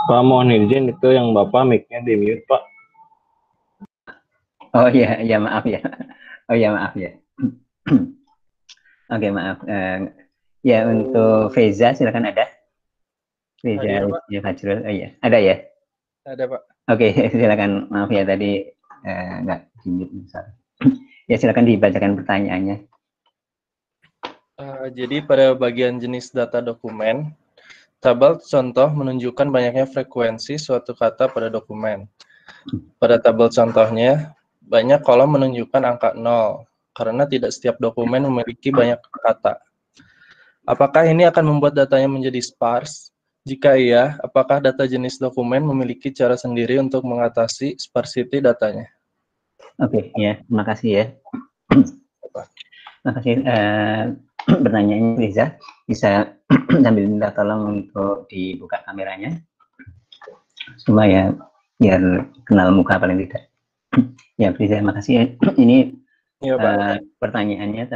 Pak, mohon izin itu yang Bapak mic-nya di mute, Pak. Oh iya, ya maaf ya. Oh iya maaf ya. Oke maaf. Ya untuk Feza silakan ada. Feza ya Fajrul. Oh iya, ada ya. Ada Pak. Oke, silakan. Maaf ya tadi nggak di-mute. Ya silakan dibacakan pertanyaannya. Jadi pada bagian jenis data dokumen, tabel contoh menunjukkan banyaknya frekuensi suatu kata pada dokumen. Pada tabel contohnya, banyak kolom menunjukkan angka 0, karena tidak setiap dokumen memiliki banyak kata. Apakah ini akan membuat datanya menjadi sparse? Jika iya, apakah data jenis dokumen memiliki cara sendiri untuk mengatasi sparsity datanya? Oke, ya, terima kasih ya. Terima kasih. Pertanyaannya Riza, bisa sambil minta tolong untuk dibuka kameranya supaya biar kenal muka paling tidak. Ya, Riza, terima kasih. Ini ya, pertanyaannya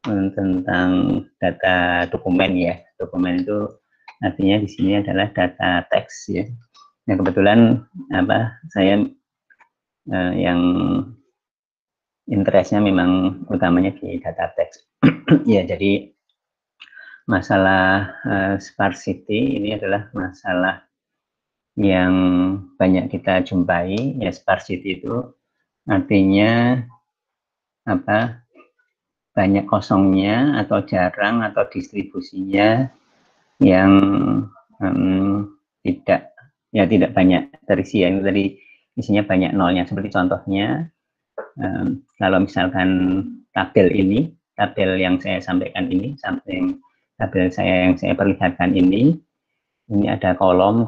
tentang data dokumen ya. Dokumen itu artinya di sini adalah data teks ya. Nah, kebetulan saya yang interestnya memang utamanya di data teks. Ya, jadi masalah sparsity ini adalah masalah yang banyak kita jumpai. Ya, sparsity itu artinya banyak kosongnya atau jarang atau distribusinya yang tidak banyak terisi ya. Itu tadi isinya banyak nolnya. Seperti contohnya kalau misalkan tabel yang saya sampaikan ini, tabel yang saya perlihatkan ini ada kolom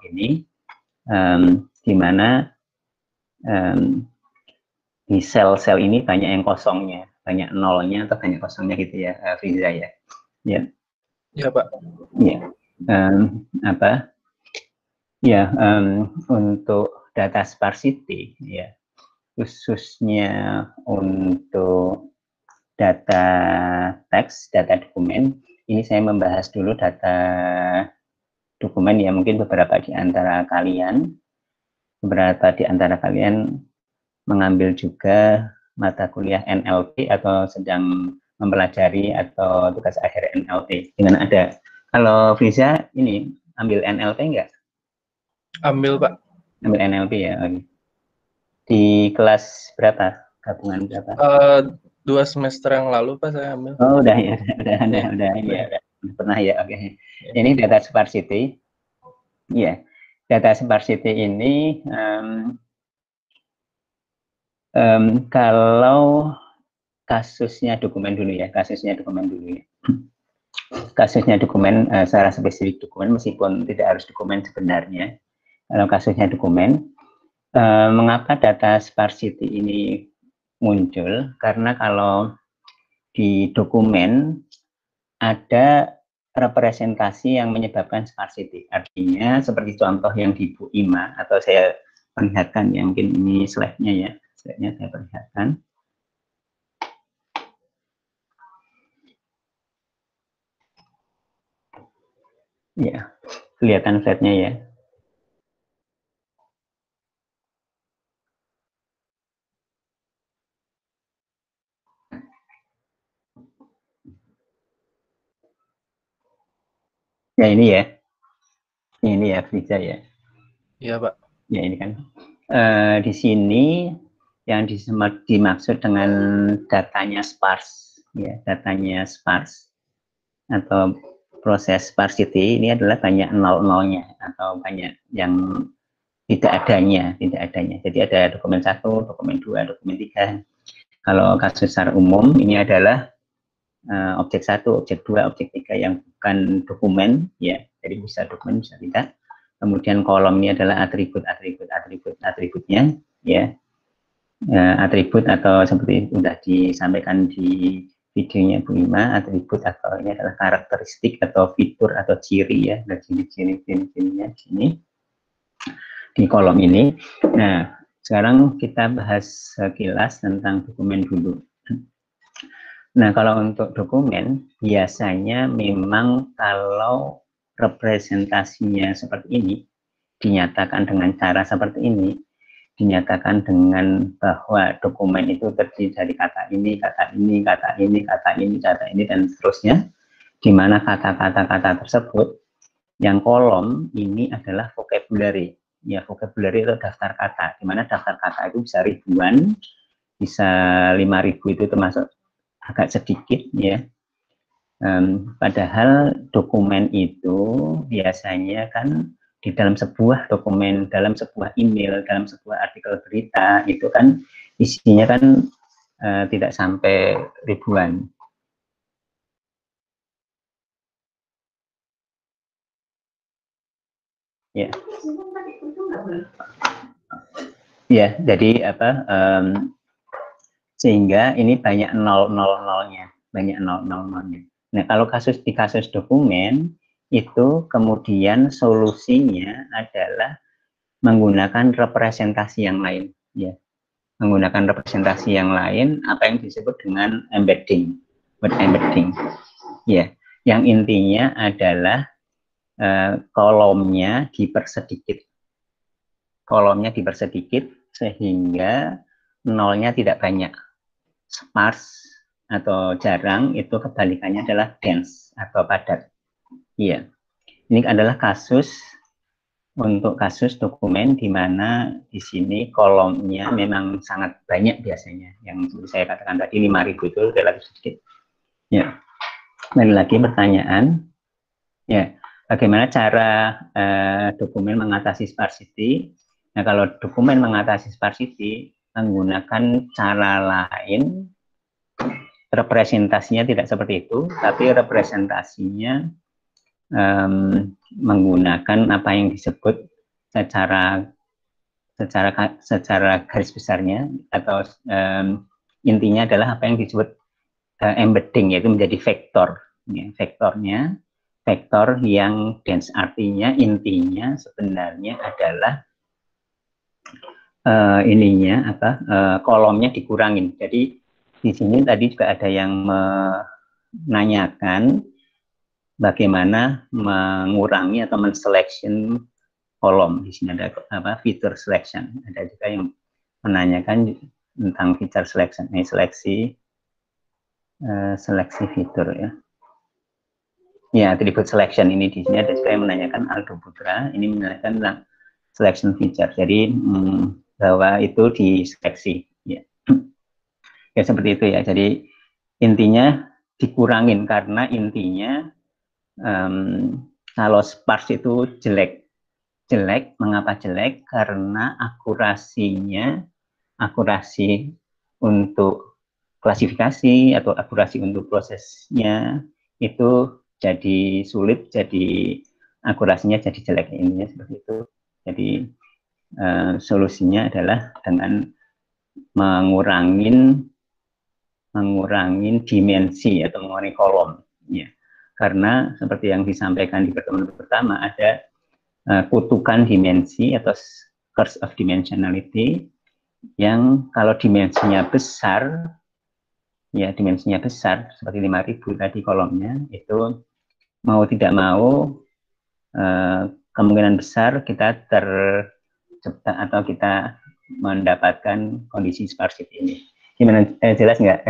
gini, di mana di sel-sel ini banyak yang kosongnya, banyak nolnya atau banyak kosongnya gitu ya, Friza ya. Ya. Ya Pak. Ya. Untuk data sparsity ya, khususnya untuk data teks, data dokumen, ini saya membahas dulu data dokumen ya. Mungkin beberapa di antara kalian mengambil juga mata kuliah NLP atau sedang mempelajari atau tugas akhir NLP. Dengan ada, kalau Friza ini ambil NLP enggak? Ambil Pak. Ambil NLP ya. Di kelas berapa? Gabungan berapa? 2 semester yang lalu Pak saya ambil. Oh udah ya, udah pernah ya. Oke. Ini data sparsity. Ya, data sparsity ini kalau kasusnya dokumen dulu ya. Kasusnya secara spesifik dokumen, meskipun tidak harus dokumen sebenarnya. Kalau kasusnya dokumen, mengapa data sparsity ini muncul? Karena kalau di dokumen ada representasi yang menyebabkan sparsity. Artinya seperti contoh yang di Bu Ima, atau saya perlihatkan ya, mungkin ini slide-nya ya. Slide-nya saya perlihatkan. Ya, kelihatan slide-nya ya. Ya ini ya. Ini ya Friza ya. Iya Pak. Ya ini kan. Di sini yang dimaksud dengan datanya sparse ya, datanya sparse atau proses sparsity ini adalah banyak nol-nolnya atau banyak yang tidak adanya. Jadi ada dokumen 1, dokumen 2, dokumen 3. Kalau kasus secara umum ini adalah objek 1, objek 2, objek 3 yang bukan dokumen ya. Jadi bisa dokumen bisa tidak. Kemudian kolom ini adalah atributnya ya. Atribut atau seperti sudah disampaikan di videonya Bu Ima, atribut atau ini adalah karakteristik atau fitur atau ciri ya, dan ciri-cirinya di sini di kolom ini. Nah, sekarang kita bahas sekilas tentang dokumen dulu. Nah, kalau untuk dokumen biasanya memang kalau representasinya seperti ini, dinyatakan dengan cara seperti ini, dinyatakan dengan bahwa dokumen itu terdiri dari kata ini, kata ini, kata ini, kata ini, kata ini, dan seterusnya, di mana kata-kata tersebut, yang kolom ini adalah vocabulary. Ya, vocabulary itu daftar kata, di mana daftar kata itu bisa ribuan, bisa 5.000 itu termasuk agak sedikit, ya. Padahal dokumen itu biasanya kan di dalam sebuah dokumen, dalam sebuah email, dalam sebuah artikel berita itu kan isinya kan tidak sampai ribuan. Ya. Ya, jadi apa? Sehingga ini banyak 000-nya, banyak 000-nya. Nah, kalau di kasus dokumen itu kemudian solusinya adalah menggunakan representasi yang lain, ya. Menggunakan representasi yang lain, apa yang disebut dengan embedding, word embedding, ya. Yang intinya adalah kolomnya dipersedikit, sehingga nolnya tidak banyak. Sparse atau jarang itu kebalikannya adalah dense atau padat. Iya, ini adalah untuk kasus dokumen di mana di sini kolomnya memang sangat banyak biasanya. Yang saya katakan tadi 5.000 itu relatif sedikit. Ya, kembali lagi pertanyaan. Ya, bagaimana cara dokumen mengatasi sparsity? Nah, kalau dokumen mengatasi sparsity menggunakan cara lain, representasinya tidak seperti itu, tapi representasinya menggunakan apa yang disebut secara garis besarnya, atau intinya adalah apa yang disebut embedding, yaitu menjadi vektor, ya, vektor yang dense, artinya intinya sebenarnya adalah kolomnya dikurangin. Jadi di sini tadi juga ada yang menanyakan bagaimana mengurangi atau menselection kolom. Di sini ada feature selection. Ada juga yang menanyakan tentang feature selection, seleksi fitur, ya. Ya, attribute selection ini di sini ada juga yang menanyakan, Aldo Putra ini menanyakan tentang selection feature. Jadi bahwa itu diseleksi, ya. Ya seperti itu, ya. Jadi intinya dikurangin, karena intinya kalau sparse itu jelek. Mengapa jelek? Karena akurasi untuk klasifikasi atau akurasi untuk prosesnya itu jadi sulit, jadi akurasinya jadi jelek, intinya seperti itu. Jadi solusinya adalah dengan mengurangi dimensi atau mengurangi kolom, ya. Karena seperti yang disampaikan di pertemuan pertama, ada kutukan dimensi atau curse of dimensionality, yang kalau dimensinya besar, ya dimensinya besar seperti 5.000 tadi kolomnya, itu mau tidak mau kemungkinan besar kita tercipta atau kita mendapatkan kondisi sparsity ini. Gimana, jelas nggak,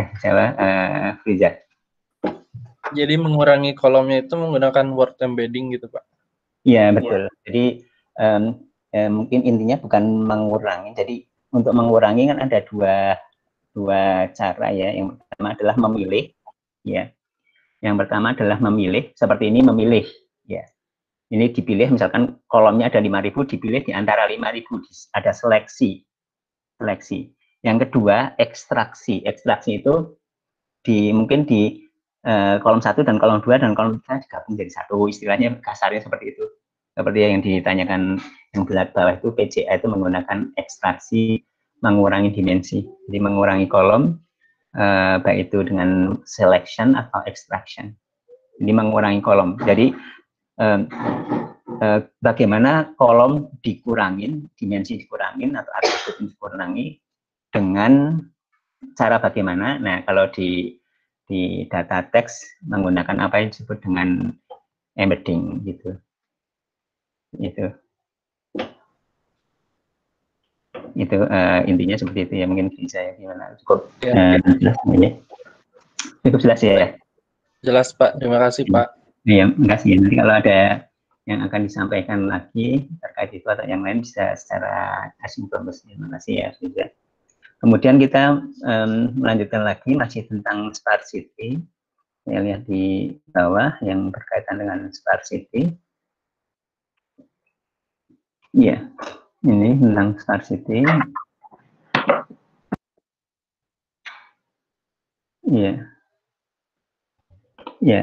Friza? Jadi mengurangi kolomnya itu menggunakan word embedding gitu, Pak? Iya, betul. Jadi mungkin intinya bukan mengurangi. Jadi untuk mengurangi kan ada dua cara, ya. Yang pertama adalah memilih, ya. Yang pertama adalah memilih, seperti ini memilih, ya. Ini dipilih, misalkan kolomnya ada 5.000, dipilih di antara 5.000, ada seleksi. Yang kedua, ekstraksi. Ekstraksi itu mungkin di kolom 1 dan kolom 2 dan kolom 3 digabung jadi satu, istilahnya kasarnya seperti itu. Seperti yang ditanyakan yang belah bawah itu, PCA itu menggunakan ekstraksi, mengurangi dimensi. Jadi mengurangi kolom, baik itu dengan selection atau extraction. Jadi mengurangi kolom. Jadi bagaimana kolom dikurangin, dimensi dikurangin atau atribut dikurangi dengan cara bagaimana? Nah, kalau di data teks menggunakan apa yang disebut dengan embedding gitu. Itu intinya seperti itu ya, mungkin bisa ya, gimana cukup jelas ya? Cukup jelas ya? Jelas Pak, terima kasih Pak. Ya, makasih. Nanti kalau ada yang akan disampaikan lagi terkait itu atau yang lain bisa secara asinkronus. Terima kasih ya sudah. Kemudian kita melanjutkan lagi masih tentang smart city. Saya lihat di bawah yang berkaitan dengan smart city. Iya, ini tentang smart city. Iya. Ya,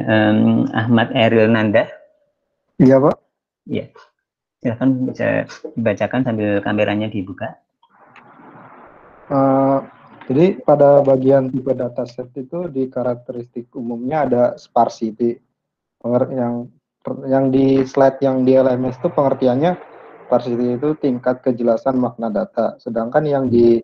Ahmad Eril Nanda. Iya, Pak. Iya. Silakan bisa dibacakan sambil kameranya dibuka. Jadi pada bagian tipe dataset itu di karakteristik umumnya ada sparsity. Yang di slide yang di LMS itu pengertiannya sparsity itu tingkat kejelasan makna data. Sedangkan yang di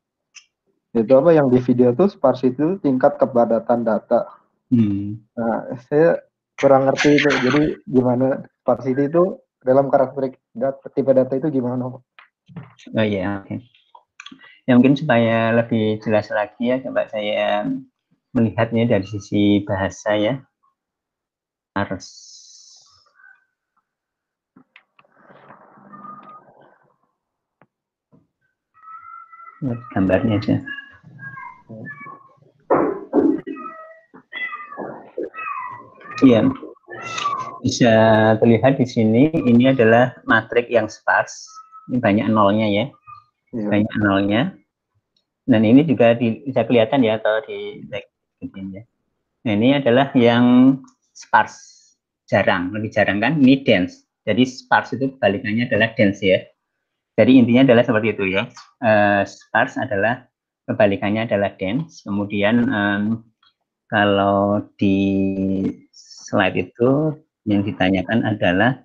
video itu sparsity itu tingkat kepadatan data. Nah, saya kurang ngerti itu. Jadi gimana sparsity itu dalam karakteristik tipe data itu gimana, Pak? Oh iya, oke. Ya mungkin supaya lebih jelas lagi ya, coba saya melihatnya dari sisi bahasa ya. Harus gambarnya aja. Iya, bisa terlihat di sini. Ini adalah matrik yang sparse. Ini banyak nolnya ya, banyak nolnya. Dan ini juga bisa kelihatan ya kalau di ini ya. Nah, ini adalah yang sparse, jarang, lebih jarang kan? Ini dense. Jadi sparse itu kebalikannya adalah dense ya. Jadi intinya adalah seperti itu ya. Sparse adalah kebalikannya adalah dense. Kemudian kalau di slide itu yang ditanyakan adalah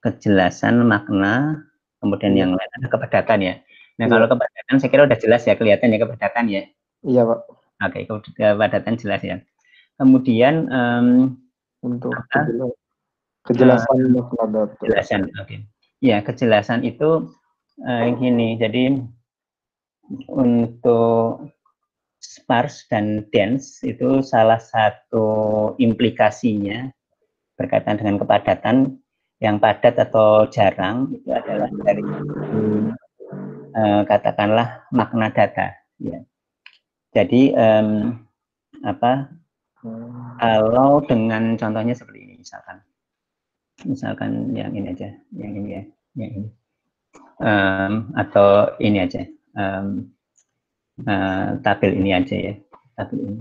kejelasan makna, kemudian yang lain ada kepadatan ya. Nah kalau kepadatan saya kira udah jelas ya, kelihatan ya kepadatan ya. Iya Pak. Oke, kepadatan jelas ya. Kemudian untuk kejelasan makna data. Kejelasan, oke. Ya kejelasan itu gini. Jadi untuk sparse dan dense itu salah satu implikasinya berkaitan dengan kepadatan. Yang padat atau jarang itu adalah dari katakanlah makna data ya. Jadi kalau dengan contohnya seperti ini misalkan yang ini aja, yang ini ya, yang ini atau ini aja, tabel ini aja ya, tabel ini.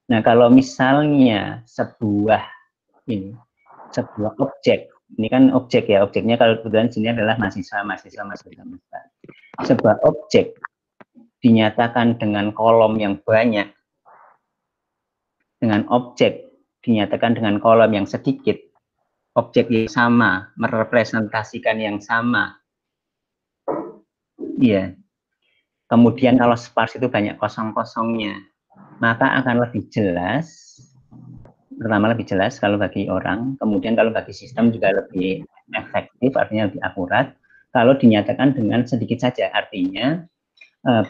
Nah kalau misalnya sebuah objek, ini kan objek ya, objeknya kalau kebetulan sini adalah mahasiswa. Sebuah objek dinyatakan dengan kolom yang banyak, dengan objek dinyatakan dengan kolom yang sedikit, objek yang sama, merepresentasikan yang sama. Iya. Kemudian kalau sparse itu banyak kosong-kosongnya, maka akan lebih jelas. Pertama lebih jelas kalau bagi orang, kemudian kalau bagi sistem juga lebih efektif, artinya lebih akurat. Kalau dinyatakan dengan sedikit saja, artinya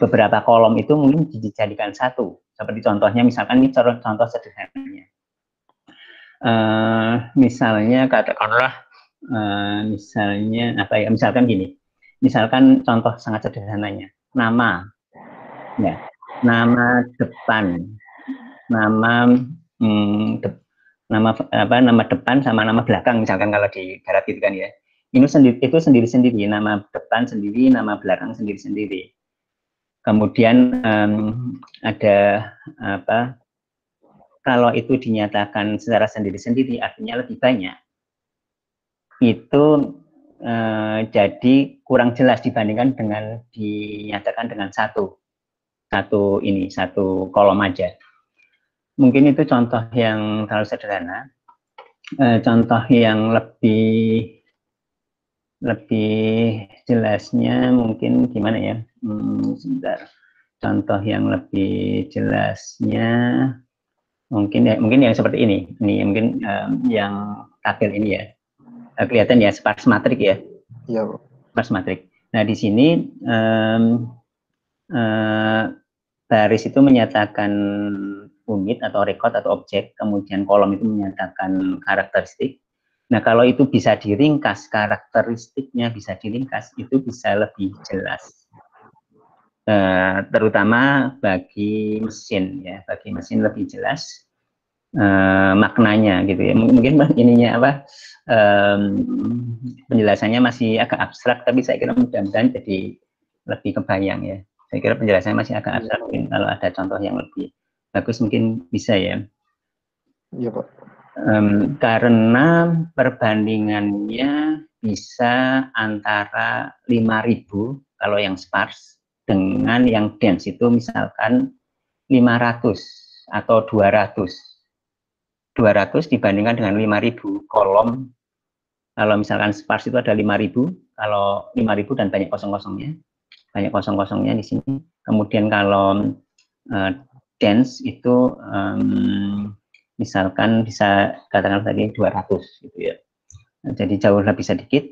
beberapa kolom itu mungkin dijadikan satu. Seperti contohnya, misalkan ini contoh sederhananya. Misalnya katakanlah, misalnya apa ya? Misalkan gini, misalkan contoh sangat sederhananya, nama, ya, nama depan, nama depan sama nama belakang, misalkan kalau di barat gitu kan ya. Itu sendiri-sendiri, nama depan sendiri, nama belakang sendiri-sendiri. Kemudian ada apa? Kalau itu dinyatakan secara sendiri-sendiri, artinya lebih banyak. Itu jadi kurang jelas dibandingkan dengan dinyatakan dengan satu kolom aja. Mungkin itu contoh yang terlalu sederhana. Contoh yang lebih jelasnya mungkin gimana ya? Sebentar. Contoh yang lebih jelasnya mungkin yang seperti ini. Ini mungkin yang tabel ini ya. kelihatan ya sparse matrix ya. Iya, Pak. Sparse matrix. Nah di sini baris itu menyatakan unit atau record atau objek, kemudian kolom itu menyatakan karakteristik. Nah kalau itu bisa diringkas, karakteristiknya bisa diringkas, itu bisa lebih jelas. Terutama bagi mesin ya, bagi mesin lebih jelas maknanya gitu ya. Mungkin ininya apa penjelasannya masih agak abstrak, tapi saya kira mudah-mudahan jadi lebih kebayang ya. Saya kira penjelasannya masih agak abstrak, mungkin kalau ada contoh yang lebih bagus mungkin bisa ya. Iya, Pak. Karena perbandingannya bisa antara 5.000 kalau yang sparse dengan yang dense itu misalkan 500 atau 200 dibandingkan dengan 5.000 kolom. Kalau misalkan sparse itu ada 5.000, kalau 5.000 dan banyak kosong-kosongnya di sini. Kemudian kalau dense itu misalkan bisa katakan tadi 200 gitu ya. Jadi jauh lebih sedikit.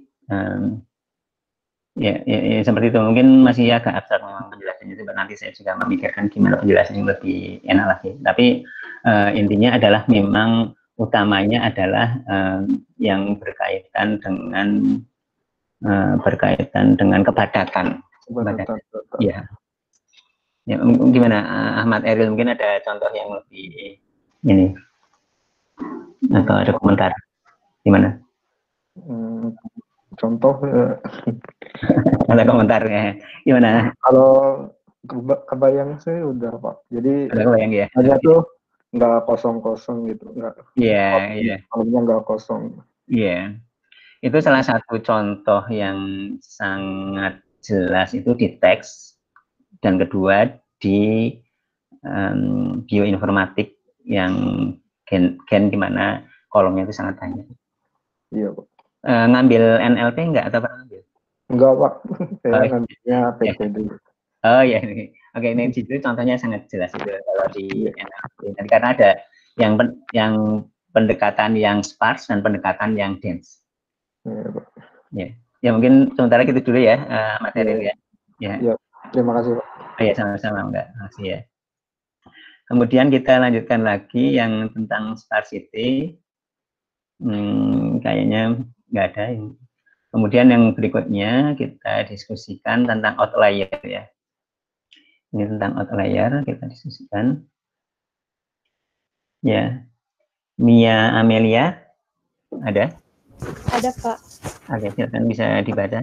Ya, seperti itu. Mungkin masih agak abstrak memang penjelasannya itu. Nanti saya juga memikirkan gimana penjelasannya lebih enak lagi. Tapi intinya adalah memang utamanya adalah yang berkaitan dengan kepadatan. Ya. Ya, gimana Ahmad Eril, mungkin ada contoh yang lebih ini atau ada komentar gimana? Contoh ada komentar ya gimana? Kalau kebayang sih udah, Pak. Jadi kebayang ya. hanya tuh nggak kosong-kosong gitu, nggak. Iya. Kolomnya nggak kosong. Iya. Itu salah satu contoh yang sangat jelas itu di teks, dan kedua di bioinformatik yang gen di mana kolomnya itu sangat banyak. Iya, Pak. Ngambil NLP enggak atau pernah ngambil? Enggak, Pak. Saya ngambilnya PPD. Oh ya, oke, ini itu contohnya sangat jelas itu kalau di NLP. Karena ada yang pendekatan yang sparse dan pendekatan yang dense. Iya, Pak. Ya mungkin sementara gitu dulu ya, materi ya. Ya, terima kasih, Pak. Ya sama-sama, Mbak. Terima kasih ya. Kemudian kita lanjutkan lagi yang tentang sparsity. Kayaknya nggak ada. Kemudian yang berikutnya kita diskusikan tentang outlier ya. Ini tentang outlier kita diskusikan. Ya, Mia Amelia ada? Ada, Pak. Oke, silakan bisa dibaca.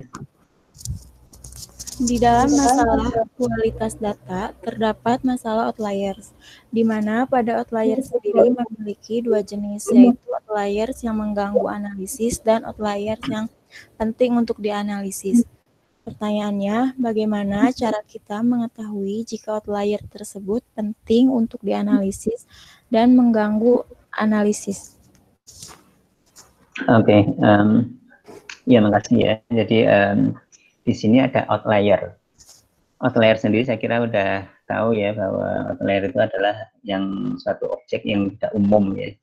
Di dalam masalah kualitas data, terdapat masalah outliers, di mana pada outlier sendiri memiliki dua jenis, yaitu outliers yang mengganggu analisis dan outliers yang penting untuk dianalisis. Pertanyaannya, bagaimana cara kita mengetahui jika outlier tersebut penting untuk dianalisis dan mengganggu analisis? Oke, ya makasih ya. Jadi di sini ada outlier. Outlier sendiri saya kira udah tahu ya bahwa outlier itu adalah yang suatu objek yang tidak umum ya.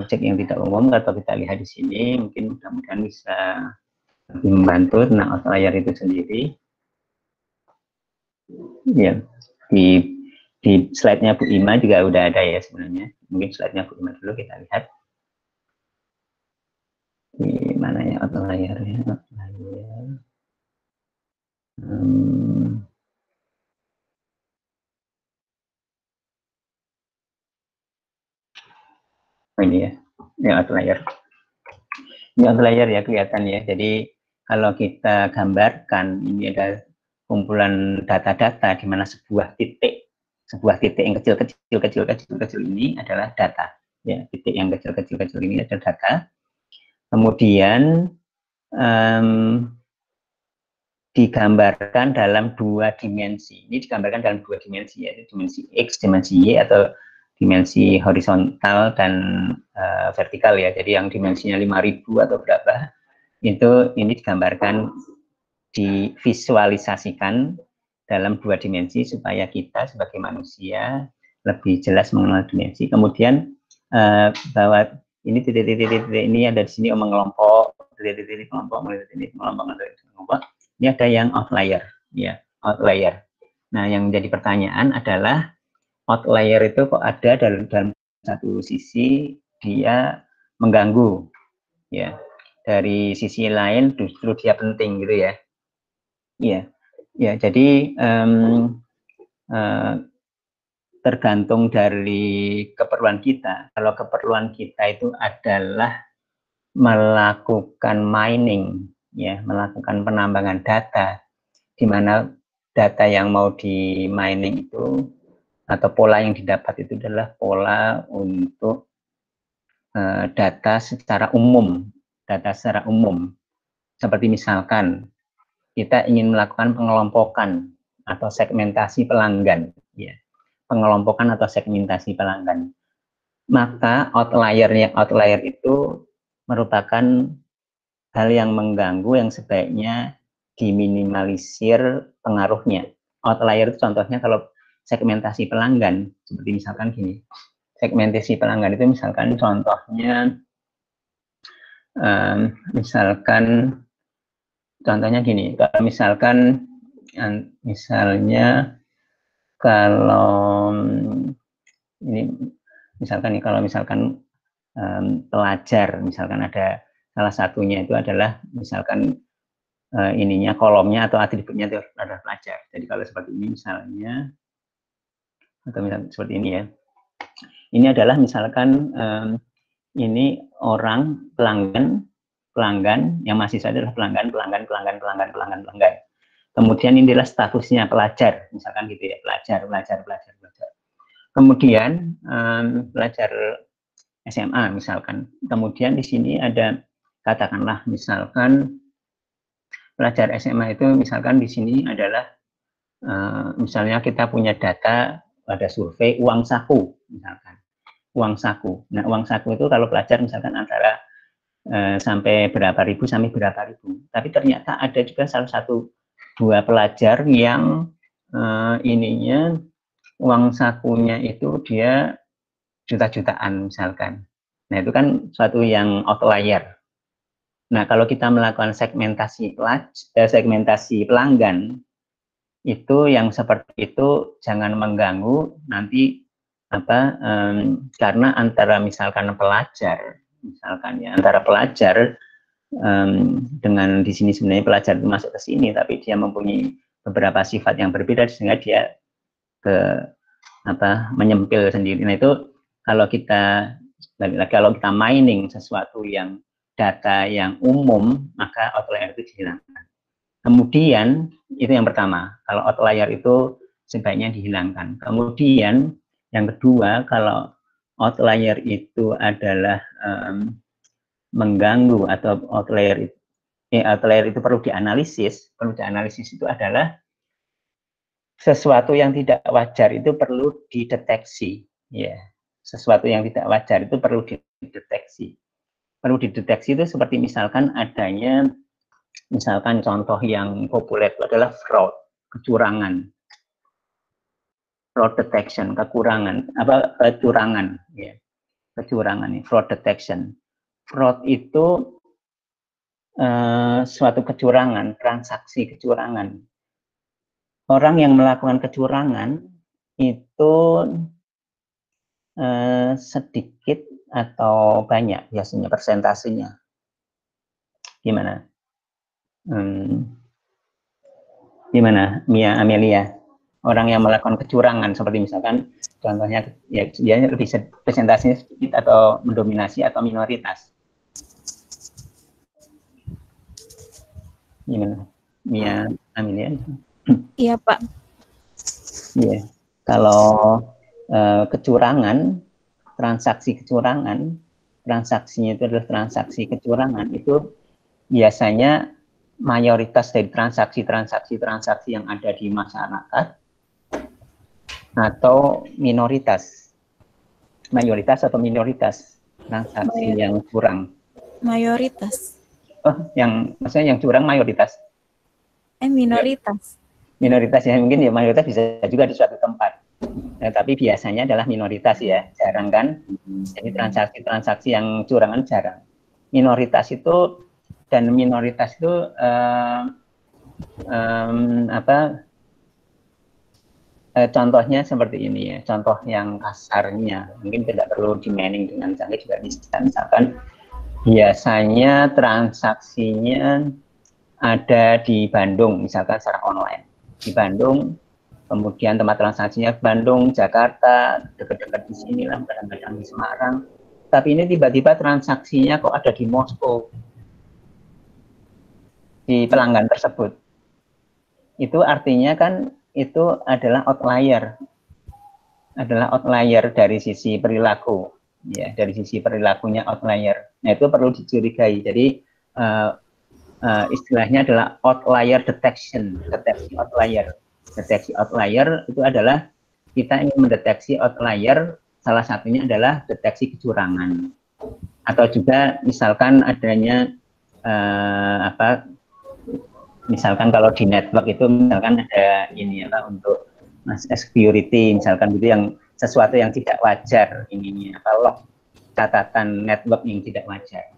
Objek yang tidak umum kalau kita lihat di sini mungkin mudah-mudahan bisa lebih membantu tentang outlier itu sendiri. Ya, di slide-nya Bu Ima juga udah ada ya sebenarnya. Mungkin slide-nya Bu Ima dulu kita lihat. Di mana ya outlier-nya? Outlier. Ini ya outlier. Ini outlier ya kelihatan ya. Jadi kalau kita gambarkan ini ada kumpulan data-data di mana sebuah titik yang kecil ini adalah data. Ya, titik yang kecil ini adalah data. Kemudian digambarkan dalam dua dimensi. Ini digambarkan dalam dua dimensi, yaitu dimensi X, dimensi Y, atau dimensi horizontal dan vertikal ya. Jadi yang dimensinya 5.000 atau berapa, itu ini digambarkan, divisualisasikan dalam dua dimensi supaya kita sebagai manusia lebih jelas mengenal dimensi. Kemudian bahwa ini titik-titik ini ada di sini mengelompok titik kelompok, mulai titik kelompok, ini ada yang outlier, ya, outlier. Nah, yang jadi pertanyaan adalah outlier itu kok ada dalam satu sisi dia mengganggu, ya. Dari sisi lain justru dia penting gitu ya. Iya, ya. Jadi tergantung dari keperluan kita. Kalau keperluan kita itu adalah melakukan mining, ya, melakukan penambangan data, di mana data yang mau di mining itu atau pola yang didapat itu adalah pola untuk data secara umum, seperti misalkan kita ingin melakukan pengelompokan atau segmentasi pelanggan, ya, pengelompokan atau segmentasi pelanggan, maka outlier itu merupakan hal yang mengganggu yang sebaiknya diminimalisir pengaruhnya. Outlier itu contohnya kalau segmentasi pelanggan, seperti misalkan gini, segmentasi pelanggan itu misalkan contohnya contohnya gini, kalau misalnya kalau ini misalkan nih, kalau misalkan pelajar, misalkan ada salah satunya itu adalah misalkan ininya kolomnya atau atributnya itu adalah pelajar. Jadi kalau seperti ini misalnya, atau misalnya seperti ini ya, ini adalah misalkan ini orang pelanggan yang mahasiswa adalah pelanggan. Kemudian ini adalah statusnya pelajar, misalkan gitu ya, pelajar. Kemudian pelajar SMA misalkan. Kemudian di sini ada, katakanlah misalkan pelajar SMA itu misalkan di sini adalah misalnya kita punya data, ada survei uang saku misalkan. Uang saku. Nah, uang saku itu kalau pelajar misalkan antara sampai berapa ribu sampai berapa ribu. Tapi ternyata ada juga dua pelajar yang ininya uang sakunya itu dia juta-jutaan misalkan. Nah, itu kan suatu yang outlier. Nah, kalau kita melakukan segmentasi pelanggan, itu yang seperti itu jangan mengganggu nanti karena antara misalkan pelajar, antara pelajar dengan di sini sebenarnya pelajar itu masuk ke sini, tapi dia mempunyai beberapa sifat yang berbeda sehingga dia menyempil sendiri. Nah, itu kalau kita mining sesuatu yang data yang umum, maka outlier itu dihilangkan. Kemudian itu yang pertama, kalau outlier itu sebaiknya dihilangkan. Kemudian yang kedua, kalau outlier itu adalah mengganggu atau outlier itu perlu dianalisis itu adalah sesuatu yang tidak wajar itu perlu dideteksi, ya. Sesuatu yang tidak wajar itu perlu dideteksi. Perlu dideteksi itu seperti misalkan adanya, misalkan contoh yang populer itu adalah fraud, kecurangan. Fraud detection, kecurangan, ya. Kecurangan, fraud detection. Fraud itu suatu kecurangan, transaksi kecurangan. Orang yang melakukan kecurangan itu sedikit atau banyak biasanya persentasenya. Gimana? Gimana, Mia Amelia? Orang yang melakukan kecurangan seperti misalkan contohnya ya dia lebih presentasinya sedikit atau mendominasi atau minoritas. Gimana, Mia Amelia? Iya, Pak. Iya. Kalau kecurangan, transaksinya itu adalah transaksi kecurangan, itu biasanya mayoritas dari transaksi yang ada di masyarakat atau mayoritas atau minoritas transaksi yang curang. Mayoritas. Maksudnya yang curang mayoritas. Minoritas. Minoritas ya, mungkin ya mayoritas bisa juga di suatu tempat. Nah, tapi biasanya adalah minoritas ya, jarang kan. Jadi transaksi yang curangan jarang. Minoritas itu dan minoritas itu contohnya seperti ini ya, contoh yang kasarnya, mungkin tidak perlu di-mining dengan canggih juga bisa. Misalkan biasanya transaksinya ada di Bandung, misalkan secara online. Di Bandung, kemudian tempat transaksinya Bandung, Jakarta, dekat-dekat di sini lah, kadang-kadang di Semarang. Tapi ini tiba-tiba transaksinya kok ada di Moskow, di pelanggan tersebut. Itu artinya kan itu adalah outlier dari sisi perilaku, ya, dari sisi perilakunya outlier. Nah, itu perlu dicurigai. Jadi istilahnya adalah outlier detection, deteksi outlier. Deteksi outlier itu adalah kita ingin mendeteksi outlier, salah satunya adalah deteksi kecurangan, atau juga misalkan adanya misalkan kalau di network itu misalkan ada ini apa untuk security, misalkan gitu, yang sesuatu yang tidak wajar, ini log catatan network yang tidak wajar,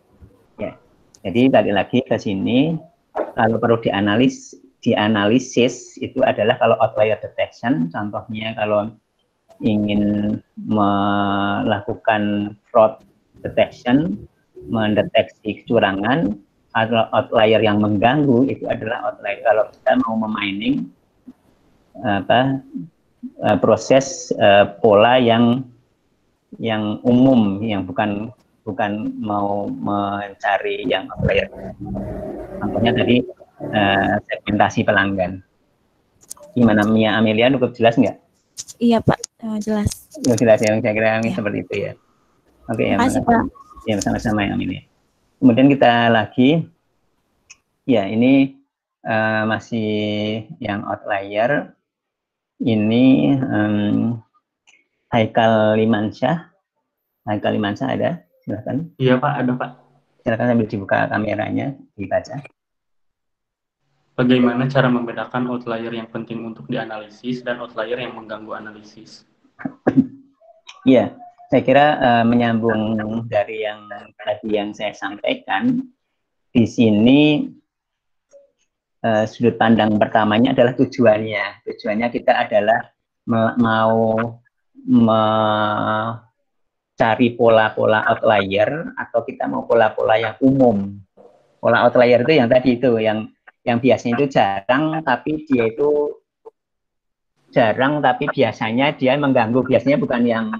ya. Jadi balik lagi ke sini, kalau perlu dianalisis itu adalah kalau outlier detection, contohnya kalau ingin melakukan fraud detection, mendeteksi kecurangan, atau outlier yang mengganggu, itu adalah outlier kalau kita mau memining proses pola yang umum, yang bukan mau mencari yang outlier. Contohnya tadi segmentasi pelanggan. Gimana Mia Amelia, cukup jelas nggak? Iya Pak, jelas. Jelas ya, saya kira seperti itu ya. Oke, ya, makasih Pak. Ya, sama-sama ya Amelia. Kemudian kita lagi, ya ini masih yang outlier. Ini Haikal Limansyah. Haikal Limansyah ada? Silakan. Iya Pak, ada Pak. Silakan sambil dibuka kameranya, dibaca. Bagaimana cara membedakan outlier yang penting untuk dianalisis dan outlier yang mengganggu analisis? Iya. Saya kira menyambung dari yang tadi yang saya sampaikan, di sini sudut pandang pertamanya adalah tujuannya. Tujuannya kita adalah mau mencari pola-pola outlier, atau kita mau pola-pola yang umum. Pola outlier itu yang tadi itu, yang biasanya itu jarang, tapi dia itu jarang, tapi biasanya dia mengganggu. Biasanya bukan yang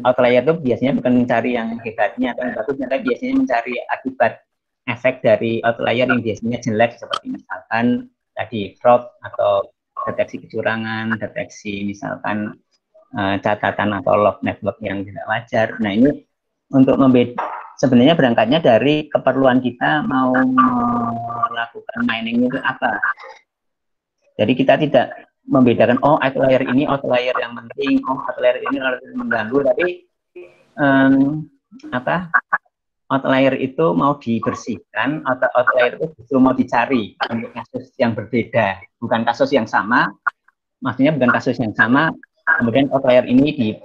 outlier itu biasanya bukan mencari yang hebatnya atau yang bagusnya, tapi biasanya mencari akibat efek dari outlier yang biasanya jelek, seperti misalkan tadi fraud atau deteksi kecurangan, deteksi misalkan catatan atau log network yang tidak wajar. Nah, ini untuk sebenarnya berangkatnya dari keperluan kita mau melakukan mining itu apa. Jadi kita tidak membedakan, oh outlier ini outlier yang penting, oh outlier ini outlier yang mengganggu, tapi outlier itu mau dibersihkan, atau outlier itu justru mau dicari untuk kasus yang berbeda, bukan kasus yang sama, maksudnya bukan kasus yang sama, kemudian outlier ini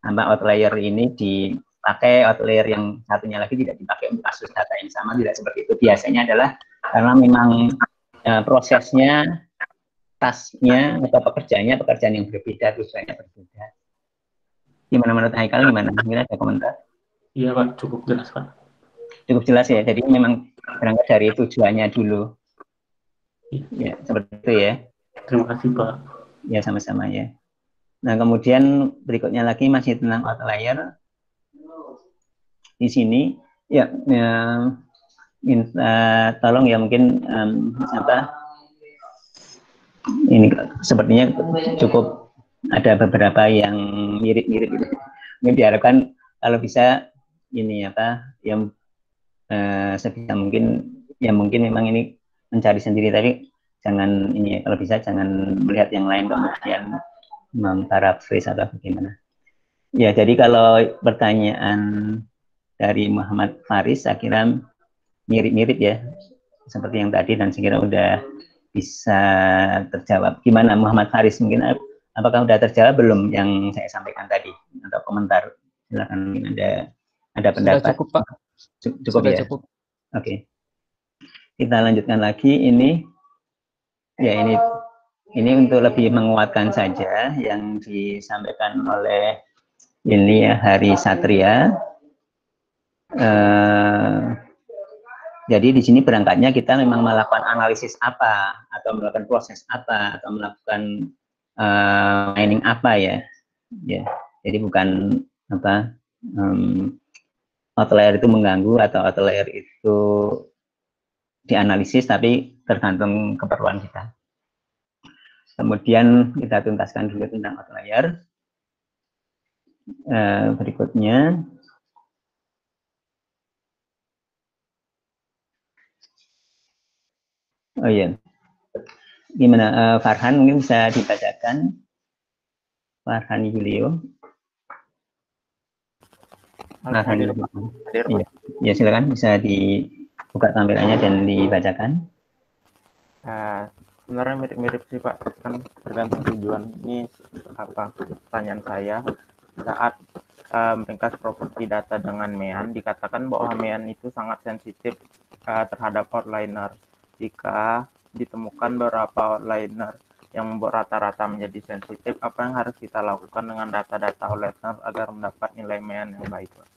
outlier ini dipakai, outlier yang satunya lagi tidak dipakai untuk kasus data yang sama, tidak seperti itu. Biasanya adalah karena memang prosesnya, tasnya atau pekerjaan yang berbeda, tujuannya berbeda. Gimana menurut Haikal? Gimana? Mungkin ada komentar? Iya Pak, cukup jelas Pak. Cukup jelas ya. Jadi memang berangkat dari tujuannya dulu. Ya, seperti itu ya. Terima kasih Pak. Ya, sama-sama ya. Nah, kemudian berikutnya lagi masih tentang outlier. Di sini ya, tolong ya, mungkin ini sepertinya cukup ada beberapa yang mirip-mirip gitu. Ini diharapkan kalau bisa ini yang sebisa mungkin, ya mungkin memang ini mencari sendiri, tapi jangan ini, kalau bisa jangan melihat yang lain kemudian memparaphrase atau bagaimana. Ya, jadi kalau pertanyaan dari Muhammad Faris, saya kira mirip-mirip ya, seperti yang tadi, dan saya kira udah bisa terjawab. Gimana Muhammad Faris, mungkin apakah udah terjawab belum yang saya sampaikan tadi, atau komentar? Silakan, mungkin ada pendapat. Sudah cukup Pak. Cukup Sudah ya? cukup. Oke. Kita lanjutkan lagi ini. Ya, ini untuk lebih menguatkan saja yang disampaikan oleh ini ya, Hari Satria. Jadi di sini berangkatnya kita memang melakukan analisis apa, atau melakukan proses apa, atau melakukan mining apa ya. Jadi bukan apa outlier itu mengganggu atau outlier itu dianalisis, tapi tergantung keperluan kita. Kemudian kita tuntaskan dulu tentang outlier. Berikutnya, oh iya, gimana Farhan, mungkin bisa dibacakan, Farhan Julio. Farhan Julio. Iya. Ya, silakan bisa dibuka tampilannya dan dibacakan. Sebenarnya mirip-mirip sih Pak, kan tergantung tujuan. Ini apa pertanyaan saya, saat meringkas properti data dengan MEAN, dikatakan bahwa MEAN itu sangat sensitif terhadap outliner. Jika ditemukan beberapa outliner yang membuat rata-rata menjadi sensitif, apa yang harus kita lakukan dengan data-data outliner agar mendapat nilai MEAN yang baik Pak?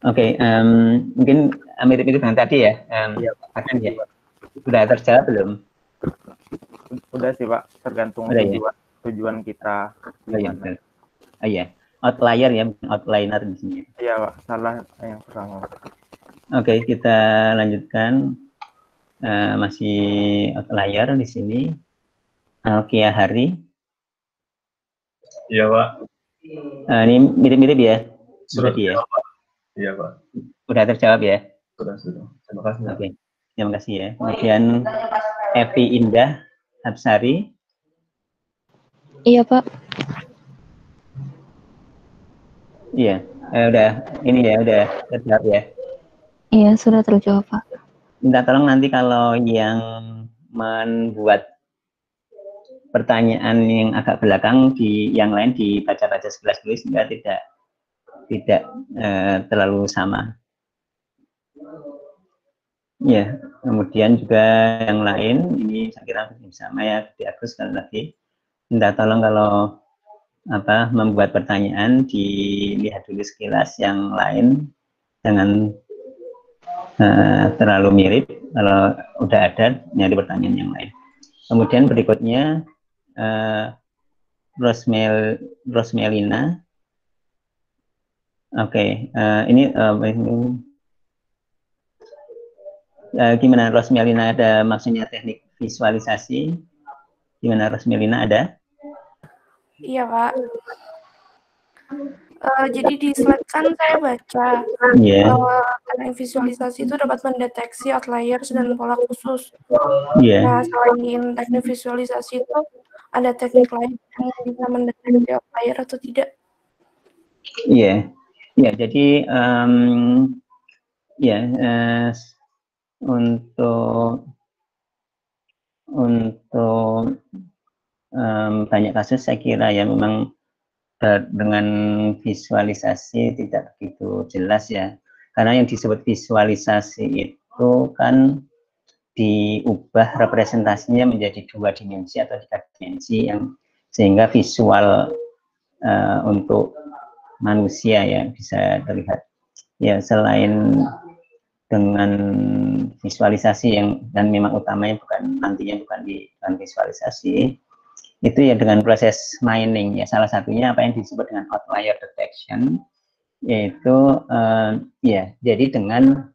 Oke, mungkin mirip-mirip dengan tadi ya, akan ya. Sudah terjawab belum? Udah sih Pak, tergantung tujuan kita. Iya, outlier ya, outliner di sini. Iya Pak, salah yang pertama. Oke, kita lanjutkan. Masih outlier di sini. Alkia Hari. Iya Pak. Ini mirip-mirip ya? Sudah ya? Iya Pak. Sudah terjawab ya? Sudah. Terima kasih. Oke, terima kasih ya. Kemudian Evi Indah Absari. Iya Pak. Iya, udah ini ya, udah terjawab ya. Iya, sudah terjawab Pak. Minta tolong nanti kalau yang membuat pertanyaan yang agak belakang di yang lain dibaca-baca sekilas dulu sehingga tidak terlalu sama. Ya, kemudian juga yang lain ini saya kira sama ya, di Agus sekali lagi. Minta tolong kalau membuat pertanyaan dilihat dulu sekilas, yang lain jangan terlalu mirip. Kalau udah ada nyari pertanyaan yang lain. Kemudian berikutnya Rosmelina. Oke, ini gimana Rosmelina, ada maksudnya teknik visualisasi? Gimana Rosmelina, ada? Iya Pak. Jadi di slide kan saya baca teknik visualisasi itu dapat mendeteksi outliers dan pola khusus. Nah, selain teknik visualisasi itu ada teknik lain yang bisa mendeteksi outlier atau tidak? Iya, jadi untuk banyak kasus saya kira ya memang dengan visualisasi tidak begitu jelas ya, karena yang disebut visualisasi itu kan diubah representasinya menjadi 2 dimensi atau 3 dimensi yang sehingga visual untuk manusia ya bisa terlihat ya. Selain dengan visualisasi dan memang utamanya bukan di visualisasi, itu ya dengan proses mining ya, salah satunya apa yang disebut dengan outlier detection, yaitu jadi dengan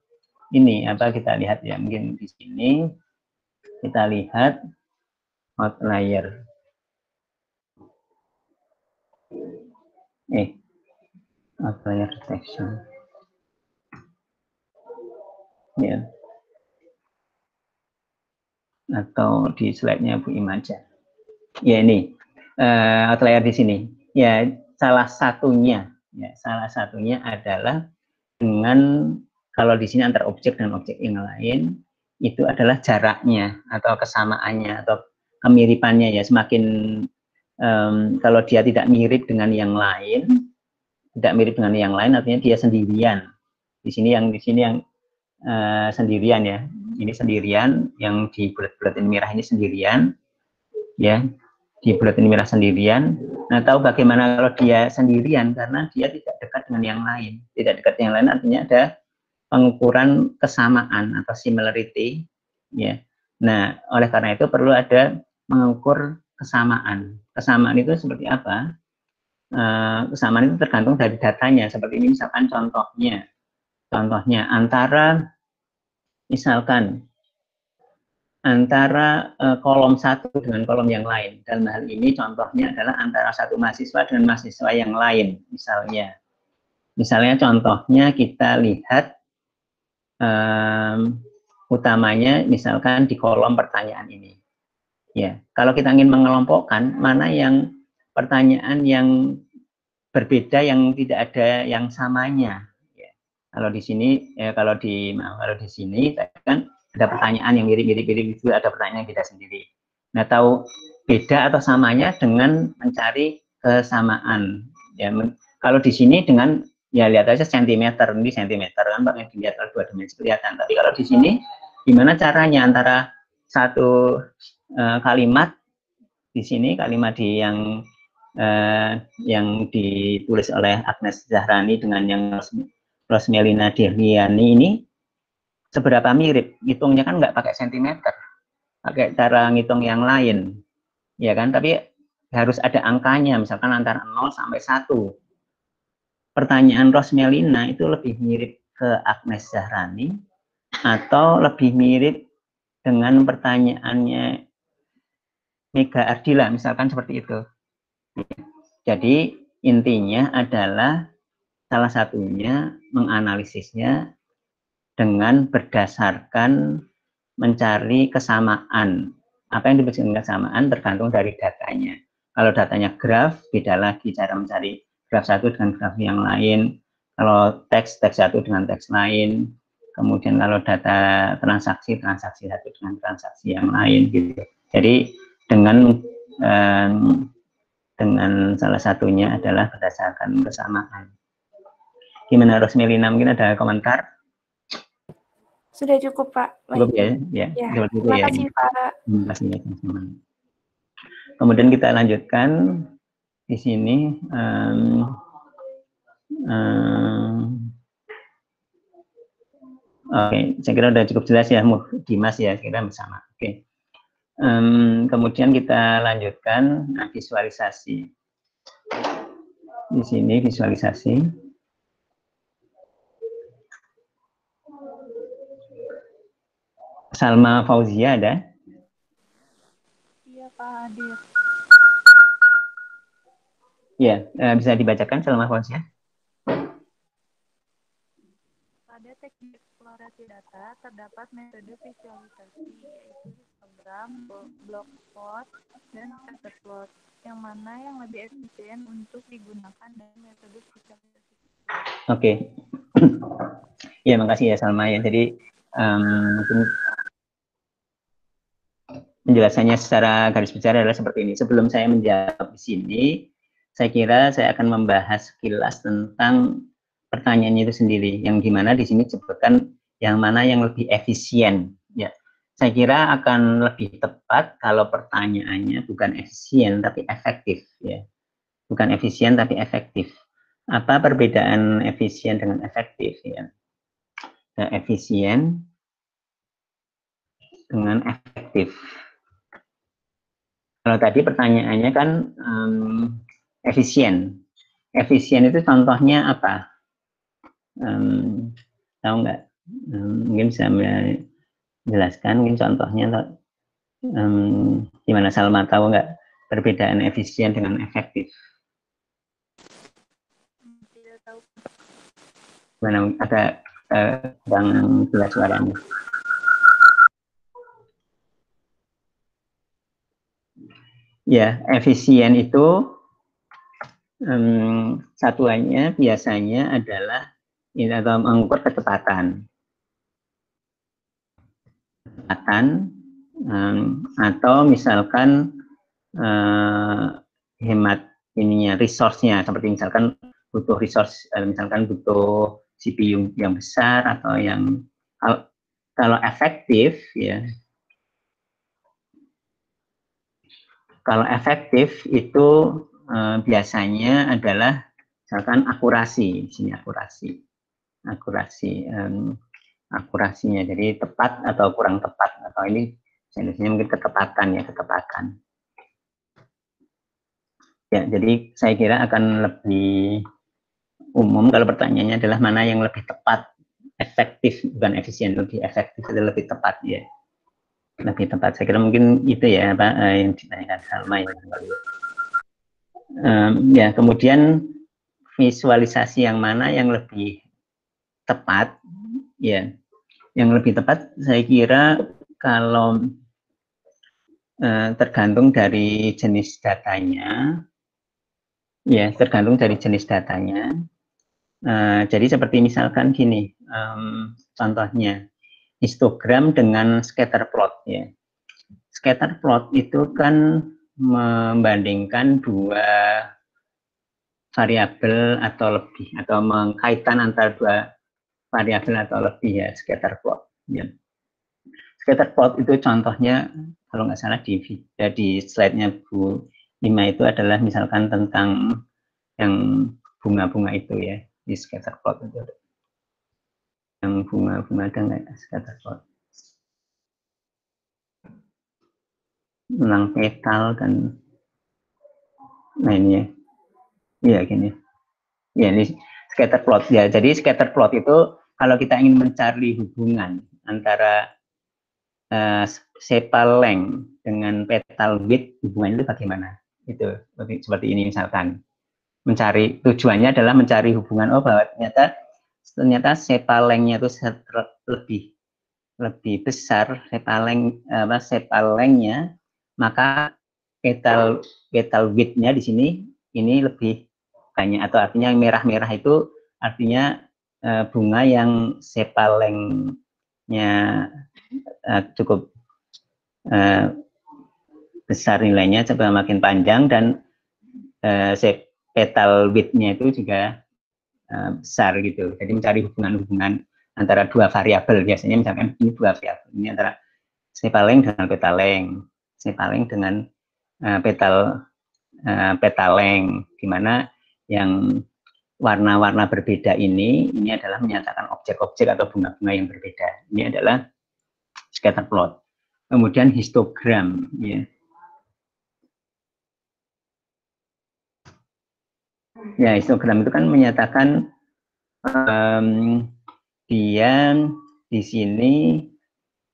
ini kita lihat ya, mungkin di sini kita lihat outlier outlier detection ya, atau di slide-nya Bu Imaja. Ya ini outlier di sini. Ya salah satunya adalah dengan, kalau di sini antar objek dengan objek yang lain itu adalah jaraknya atau kesamaannya atau kemiripannya ya. Semakin kalau dia tidak mirip dengan yang lain, artinya dia sendirian. Di sini yang sendirian ya. Ini sendirian, yang di bulat-bulatin merah ini sendirian, ya. Di bulatin merah sendirian. Nah, tahu bagaimana kalau dia sendirian karena dia tidak dekat dengan yang lain. Tidak dekat dengan yang lain artinya ada pengukuran kesamaan atau similarity, ya. Nah, oleh karena itu perlu ada mengukur kesamaan. Kesamaan itu seperti apa? Kesamaan itu tergantung dari datanya. Seperti ini misalkan contohnya antara kolom satu dengan kolom yang lain. Dalam hal ini contohnya adalah antara satu mahasiswa dengan mahasiswa yang lain. Misalnya contohnya kita lihat utamanya misalkan di kolom pertanyaan ini. Ya, kalau kita ingin mengelompokkan mana yang pertanyaan yang berbeda yang tidak ada yang samanya. Ya. Kalau di sini, kalau di sini kan ada pertanyaan yang mirip-mirip itu, ada pertanyaan yang beda sendiri. Nah, tahu beda atau samanya dengan mencari kesamaan. Ya, kalau di sini dengan ya lihat aja sentimeter, ini sentimeter kan pakai dilihat kalau 2 dimensi kelihatan. Tapi kalau di sini gimana caranya antara satu kalimat di sini, kalimat yang ditulis oleh Agnes Zahrani dengan yang Rosmelina Dehliani ini seberapa mirip? Ngitungnya kan nggak pakai sentimeter, pakai cara ngitung yang lain, ya kan? Tapi harus ada angkanya, misalkan antara 0 sampai 1. Pertanyaan Rosmelina itu lebih mirip ke Agnes Zahrani atau lebih mirip dengan pertanyaannya Mega Ardila, misalkan seperti itu. Jadi intinya adalah salah satunya menganalisisnya dengan berdasarkan mencari kesamaan. Apa yang disebut kesamaan tergantung dari datanya. Kalau datanya graf, beda lagi cara mencari graf satu dengan graf yang lain. Kalau teks satu dengan teks lain. Kemudian kalau data transaksi satu dengan transaksi yang lain gitu. Jadi dengan salah satunya adalah berdasarkan kesamaan. Gimana Rosmelina, mungkin ada komentar? Sudah cukup, Pak. Cukup ya? Ya. Terima kasih, Pak. Terima kasih ya, teman-teman. Kemudian kita lanjutkan di sini. Oke, saya kira sudah cukup jelas ya, Dimas ya, kita bersama. Oke. Kemudian kita lanjutkan visualisasi. Di sini visualisasi. Salma Fauzia ada? Iya, Pak hadir. Ya, bisa dibacakan Salma Fauzia? Pada teknik eksplorasi data terdapat metode visualisasi yaitu histogram, blockplot, dan scatterplot. Yang mana yang lebih efisien untuk digunakan dalam metode visualisasi? Oke. Ya, makasih ya Salma ya. Jadi mungkin penjelasannya secara garis besar adalah seperti ini. Sebelum saya menjawab di sini, saya kira saya akan membahas sekilas tentang pertanyaannya itu sendiri, yang dimana di sini disebutkan yang mana yang lebih efisien. Ya, saya kira akan lebih tepat kalau pertanyaannya bukan efisien tapi efektif. Ya, bukan efisien tapi efektif. Apa perbedaan efisien dengan efektif? Ya, efisien dengan efektif. Kalau tadi pertanyaannya kan efisien. Efisien itu contohnya apa? Tahu nggak? Mungkin bisa menjelaskan mungkin contohnya atau gimana Salma, tahu nggak perbedaan efisien dengan efektif? Tidak tahu. Mana ada yang jelas suaranya? Ya, efisien itu satuannya biasanya adalah atau mengukur kecepatan. Atau misalkan hemat ininya, resource-nya, seperti misalkan butuh resource, misalkan butuh CPU yang besar atau yang kalau efektif ya. Kalau efektif itu biasanya adalah misalkan akurasi, di sini akurasinya, jadi tepat atau kurang tepat, atau ini jenisnya mungkin ketepatan ya, ketepatan. Ya, jadi saya kira akan lebih umum kalau pertanyaannya adalah mana yang lebih tepat, efektif bukan efisien, lebih efektif atau lebih tepat ya. Lebih tepat, saya kira mungkin itu ya Pak yang ditanyakan Salma ya. Ya, kemudian visualisasi yang mana yang lebih tepat ya. Yang lebih tepat saya kira kalau tergantung dari jenis datanya ya, tergantung dari jenis datanya. Jadi seperti misalkan gini, contohnya histogram dengan scatter plot ya. Scatter plot itu kan membandingkan dua variabel atau lebih, atau mengkaitkan antara dua variabel atau lebih ya, scatter plot ya. Scatter plot itu contohnya kalau nggak salah di slide-nya Bu Ima itu adalah misalkan tentang yang bunga-bunga itu ya, di scatter plot itu yang bunga-bunga ada nggak scatter plot tentang petal dan lainnya ya gini ya, ini scatter plot ya. Jadi scatter plot itu kalau kita ingin mencari hubungan antara sepal length dengan petal width, hubungan itu bagaimana, itu seperti ini misalkan, mencari, tujuannya adalah mencari hubungan bahwa ternyata sepal length-nya itu lebih besar sepal length-nya, maka petal width-nya di sini ini lebih banyak, atau artinya yang merah-merah itu artinya bunga yang sepal length-nya cukup besar nilainya, coba makin panjang, dan petal width-nya itu juga besar gitu. Jadi mencari hubungan-hubungan antara dua variabel, biasanya misalkan ini dua variabel, ini antara sepal length dengan petal length, sepal length dengan petal length, di mana yang warna-warna berbeda ini adalah menyatakan objek-objek atau bunga-bunga yang berbeda. Ini adalah scatter plot. Kemudian histogram ya. Ya, histogram itu kan menyatakan dia di sini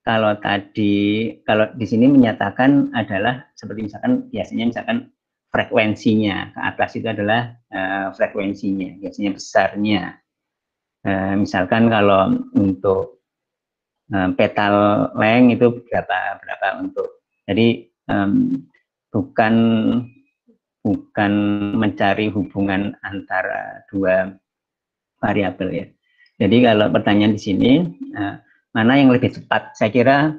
kalau di sini menyatakan adalah seperti misalkan biasanya misalkan frekuensinya ke atas itu adalah frekuensinya, biasanya besarnya. Misalkan kalau untuk petal length itu berapa untuk, jadi bukan mencari hubungan antara dua variabel ya. Jadi kalau pertanyaan di sini mana yang lebih cepat, saya kira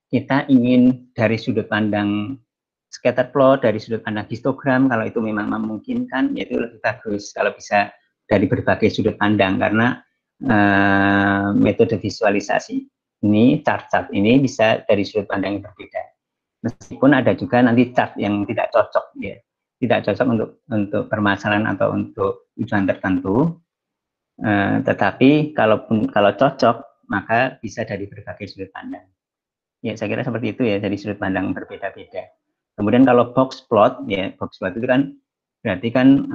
kita ingin dari sudut pandang scatter plot, dari sudut pandang histogram, kalau itu memang memungkinkan, yaitu lebih bagus kalau bisa dari berbagai sudut pandang, karena metode visualisasi ini, chart-chart ini bisa dari sudut pandang yang berbeda. Meskipun ada juga nanti chart yang tidak cocok ya, tidak cocok untuk permasalahan atau untuk tujuan tertentu, tetapi kalau cocok maka bisa dari berbagai sudut pandang. Ya, saya kira seperti itu ya, dari sudut pandang berbeda-beda. Kemudian kalau box plot ya, box plot itu kan berarti kan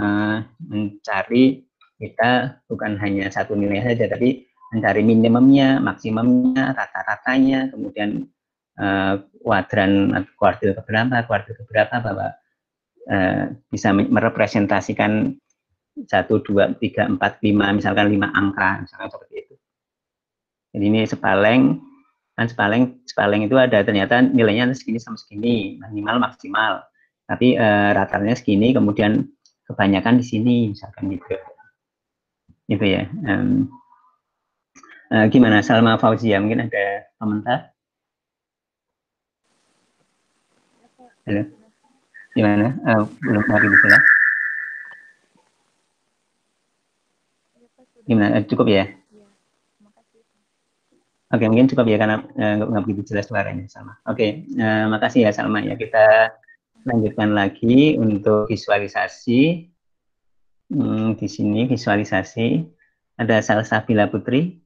mencari, kita bukan hanya satu nilai saja, tapi mencari minimumnya, maksimumnya, rata-ratanya, kemudian kuartil keberapa, bahwa bisa merepresentasikan 1, 2, 3, 4, 5, misalkan 5 angka, misalkan seperti itu. Jadi ini sepaleng, kan sepaleng itu ada ternyata nilainya segini sama segini, minimal maksimal, tapi ratanya segini, kemudian kebanyakan di sini, misalkan gitu. Itu ya. Gimana Salma Fauzia, mungkin ada komentar? Halo, gimana? Belum lagi bisa? Gimana? Cukup ya? Oke, mungkin cukup ya karena nggak begitu jelas suaranya sama. Oke, makasih ya Salma ya. Kita lanjutkan lagi untuk visualisasi. Di sini visualisasi ada Salsabila Putri.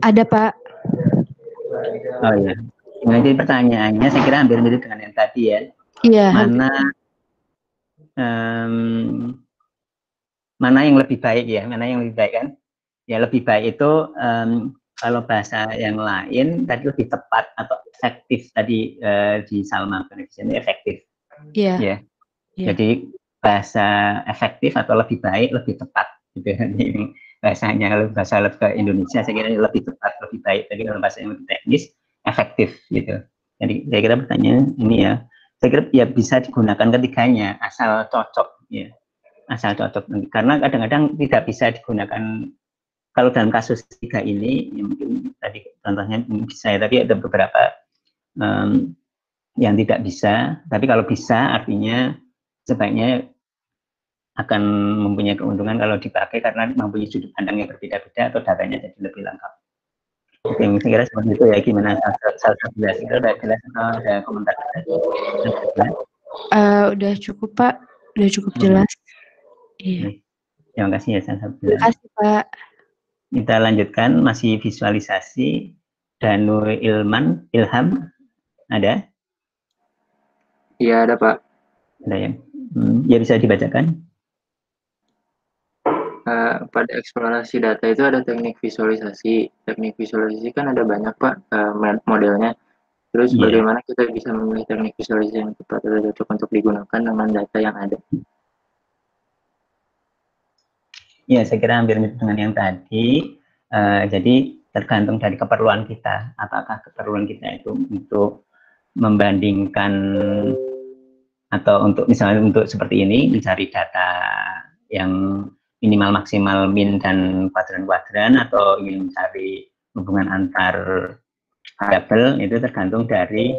Ada Pak. Oh iya. Nah, jadi pertanyaannya saya kira hampir mirip dengan yang tadi ya. Iya. Mana yang lebih baik ya? Mana yang lebih baik kan? Ya lebih baik itu kalau bahasa yang lain tadi lebih tepat atau efektif tadi di Salma ini efektif. Iya. Ya. Jadi bahasa efektif atau lebih baik, lebih tepat gitu. Ini bahasanya kalau bahasa Indonesia saya kira lebih tepat, lebih baik. Tapi kalau bahasa yang lebih teknis efektif gitu. Jadi saya kira pertanyaan ini ya. Saya kira ya bisa digunakan ketiganya asal cocok ya. Asal cocok. Karena kadang-kadang tidak bisa digunakan. Kalau dalam kasus 3 ini, ya mungkin tadi contohnya bisa, tapi ada beberapa yang tidak bisa. Tapi kalau bisa, artinya sebaiknya akan mempunyai keuntungan kalau dipakai karena mempunyai sudut pandang yang berbeda-beda atau datanya jadi lebih lengkap. Oke, saya kira seperti itu ya. Gimana Salsabila? Sudah jelas atau ada komentar? Udah cukup Pak, udah cukup jelas. Iya. Terima kasih ya Salsabila. Terima kasih Pak. Kita lanjutkan, masih visualisasi. Danur Ilham, ada? Iya, ada Pak. Ada ya? Ya bisa dibacakan. Pada eksplorasi data itu ada teknik visualisasi. Teknik visualisasi kan ada banyak Pak modelnya. Terus bagaimana kita bisa memilih teknik visualisasi yang tepat atau cocok untuk digunakan dengan data yang ada? Ya, saya kira hampir mirip dengan yang tadi. Jadi tergantung dari keperluan kita. Apakah keperluan kita itu untuk membandingkan atau untuk misalnya untuk seperti ini mencari data yang minimal maksimal min dan kuadran-kuadran atau ingin mencari hubungan antar variabel, itu tergantung dari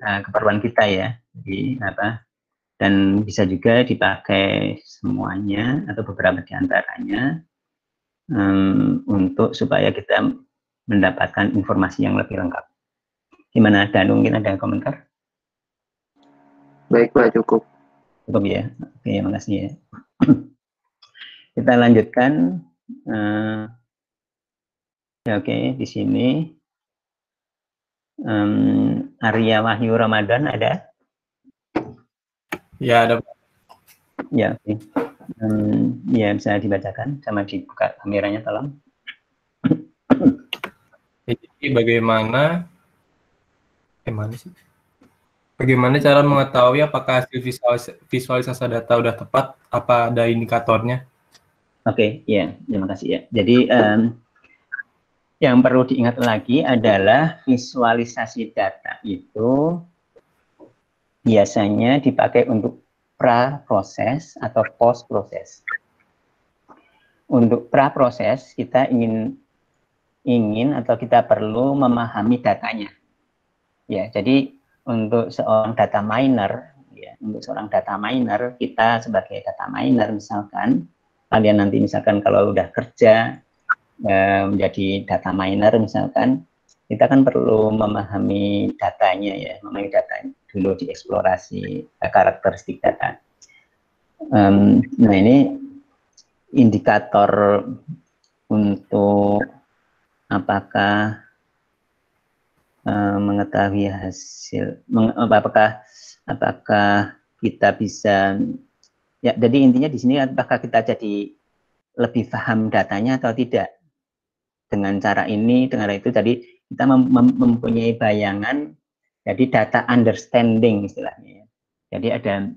keperluan kita ya. Jadi dan bisa juga dipakai semuanya atau beberapa di antaranya untuk supaya kita mendapatkan informasi yang lebih lengkap. Gimana Danu, mungkin ada komentar? Baik Pak, cukup. Cukup ya. Oke, makasih ya. Kita lanjutkan. Oke, di sini Arya Wahyu Ramadan ada? Ya, ada. Ya, oke. Ya, bisa dibacakan sama dibuka kameranya, tolong. Jadi bagaimana cara mengetahui apakah hasil visualisasi data udah tepat? Apa ada indikatornya? Oke, ya, terima kasih ya. Jadi yang perlu diingat lagi adalah visualisasi data itu biasanya dipakai untuk pra-proses atau post-proses. Untuk pra-proses kita ingin atau kita perlu memahami datanya. Ya, jadi untuk seorang data miner, ya, untuk seorang data miner, kita sebagai data miner misalkan, kalian nanti misalkan kalau udah kerja menjadi data miner misalkan, kita kan perlu memahami datanya ya, memahami datanya dulu dieksplorasi karakteristik data. Nah ini indikator untuk apakah mengetahui hasil, apakah kita bisa ya, jadi intinya di sini apakah kita jadi lebih paham datanya atau tidak dengan cara ini, dengan cara itu. Jadi kita mempunyai bayangan, jadi data understanding istilahnya. Jadi ada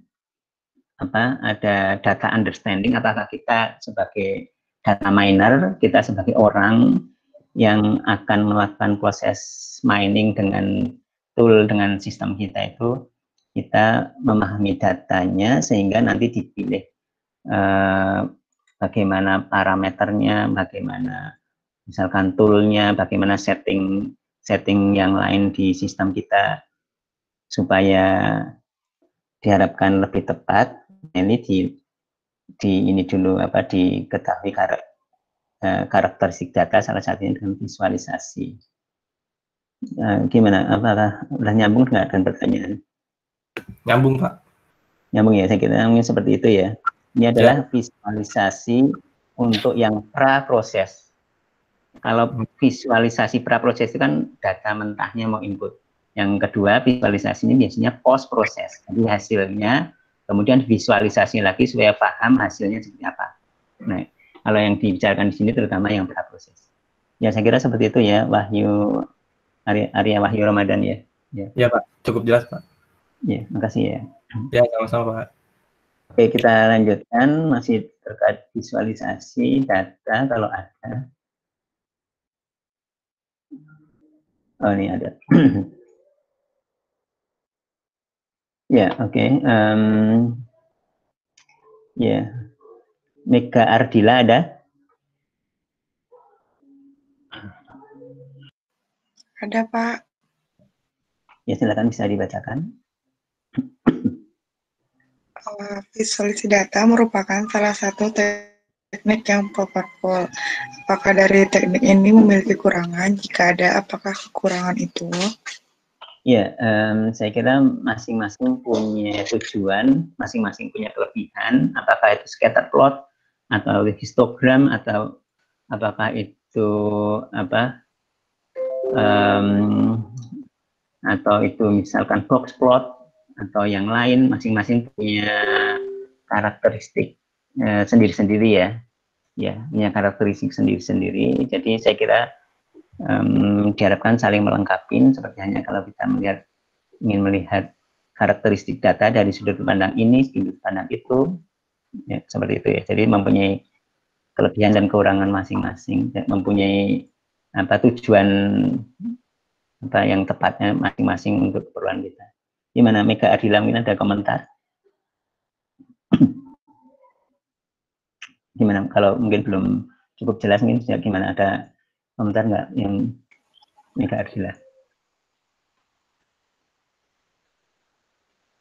data understanding, apakah kita sebagai data miner, kita sebagai orang yang akan melakukan proses mining dengan tool, dengan sistem kita itu, kita memahami datanya sehingga nanti dipilih bagaimana parameternya, bagaimana misalkan toolnya, bagaimana setting yang lain di sistem kita supaya diharapkan lebih tepat. Ini ini dulu diketahui karakteristik data, salah satunya dengan visualisasi. Gimana? Apakah udah nyambung nggak dengan pertanyaan? Nyambung, Pak. Nyambung ya, saya kira mungkin seperti itu ya. Ini adalah visualisasi untuk yang pra-proses. Kalau visualisasi pra-proses itu kan data mentahnya mau input. Yang kedua, visualisasi ini biasanya post-proses. Jadi hasilnya kemudian visualisasi lagi supaya paham hasilnya seperti apa. Nah, kalau yang dibicarakan di sini terutama yang pra-proses. Ya, saya kira seperti itu ya, Arya Wahyu Ramadan ya. Ya, Pak. Cukup jelas, Pak. Ya, makasih ya. Ya, sama-sama, Pak. Oke, kita lanjutkan masih terkait visualisasi data kalau ada. Oh, ini ada. Ya, oke. Ya, Mega Ardila ada? Ada, Pak. Ya, silakan bisa dibacakan. Visualisasi data merupakan salah satu teknik yang powerful. Apakah dari teknik ini memiliki kekurangan? Jika ada, apakah kekurangan itu? Ya, saya kira masing-masing punya tujuan, masing-masing punya kelebihan. Apakah itu scatter plot atau histogram atau apakah itu apa? Atau itu misalkan box plot atau yang lain, masing-masing punya karakteristik sendiri-sendiri ya, punya karakteristik sendiri-sendiri. Jadi saya kira diharapkan saling melengkapi, seperti hanya kalau kita ingin melihat karakteristik data dari sudut pandang ini, sudut pandang itu, ya, seperti itu ya. Jadi mempunyai kelebihan dan kekurangan masing-masing, mempunyai tujuan yang tepatnya masing-masing untuk keperluan kita. Gimana Mega Ardila, mungkin ada komentar? Gimana kalau mungkin belum cukup jelas, mungkin gimana, ada komentar nggak yang Mega Ardila?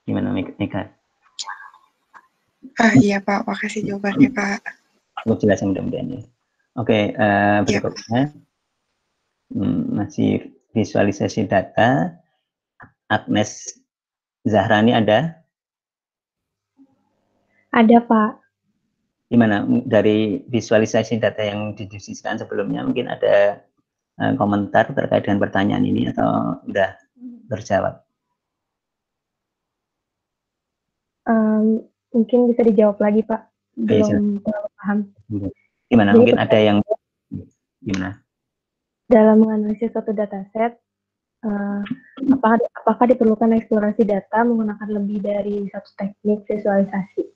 Gimana Mega? Iya Pak, makasih jawabannya Pak. Cukup jelas mudah-mudahan ya. Oke, berikutnya masih visualisasi data. Agnes Zahrani ada? Ada, Pak. Gimana dari visualisasi data yang didiskusikan sebelumnya, mungkin ada komentar terkait dengan pertanyaan ini atau udah terjawab? Mungkin bisa dijawab lagi, Pak. Belum terlalu paham. Gimana? Jadi, mungkin ada yang gimana? Dalam menganalisis suatu dataset, apakah diperlukan eksplorasi data menggunakan lebih dari satu teknik visualisasi?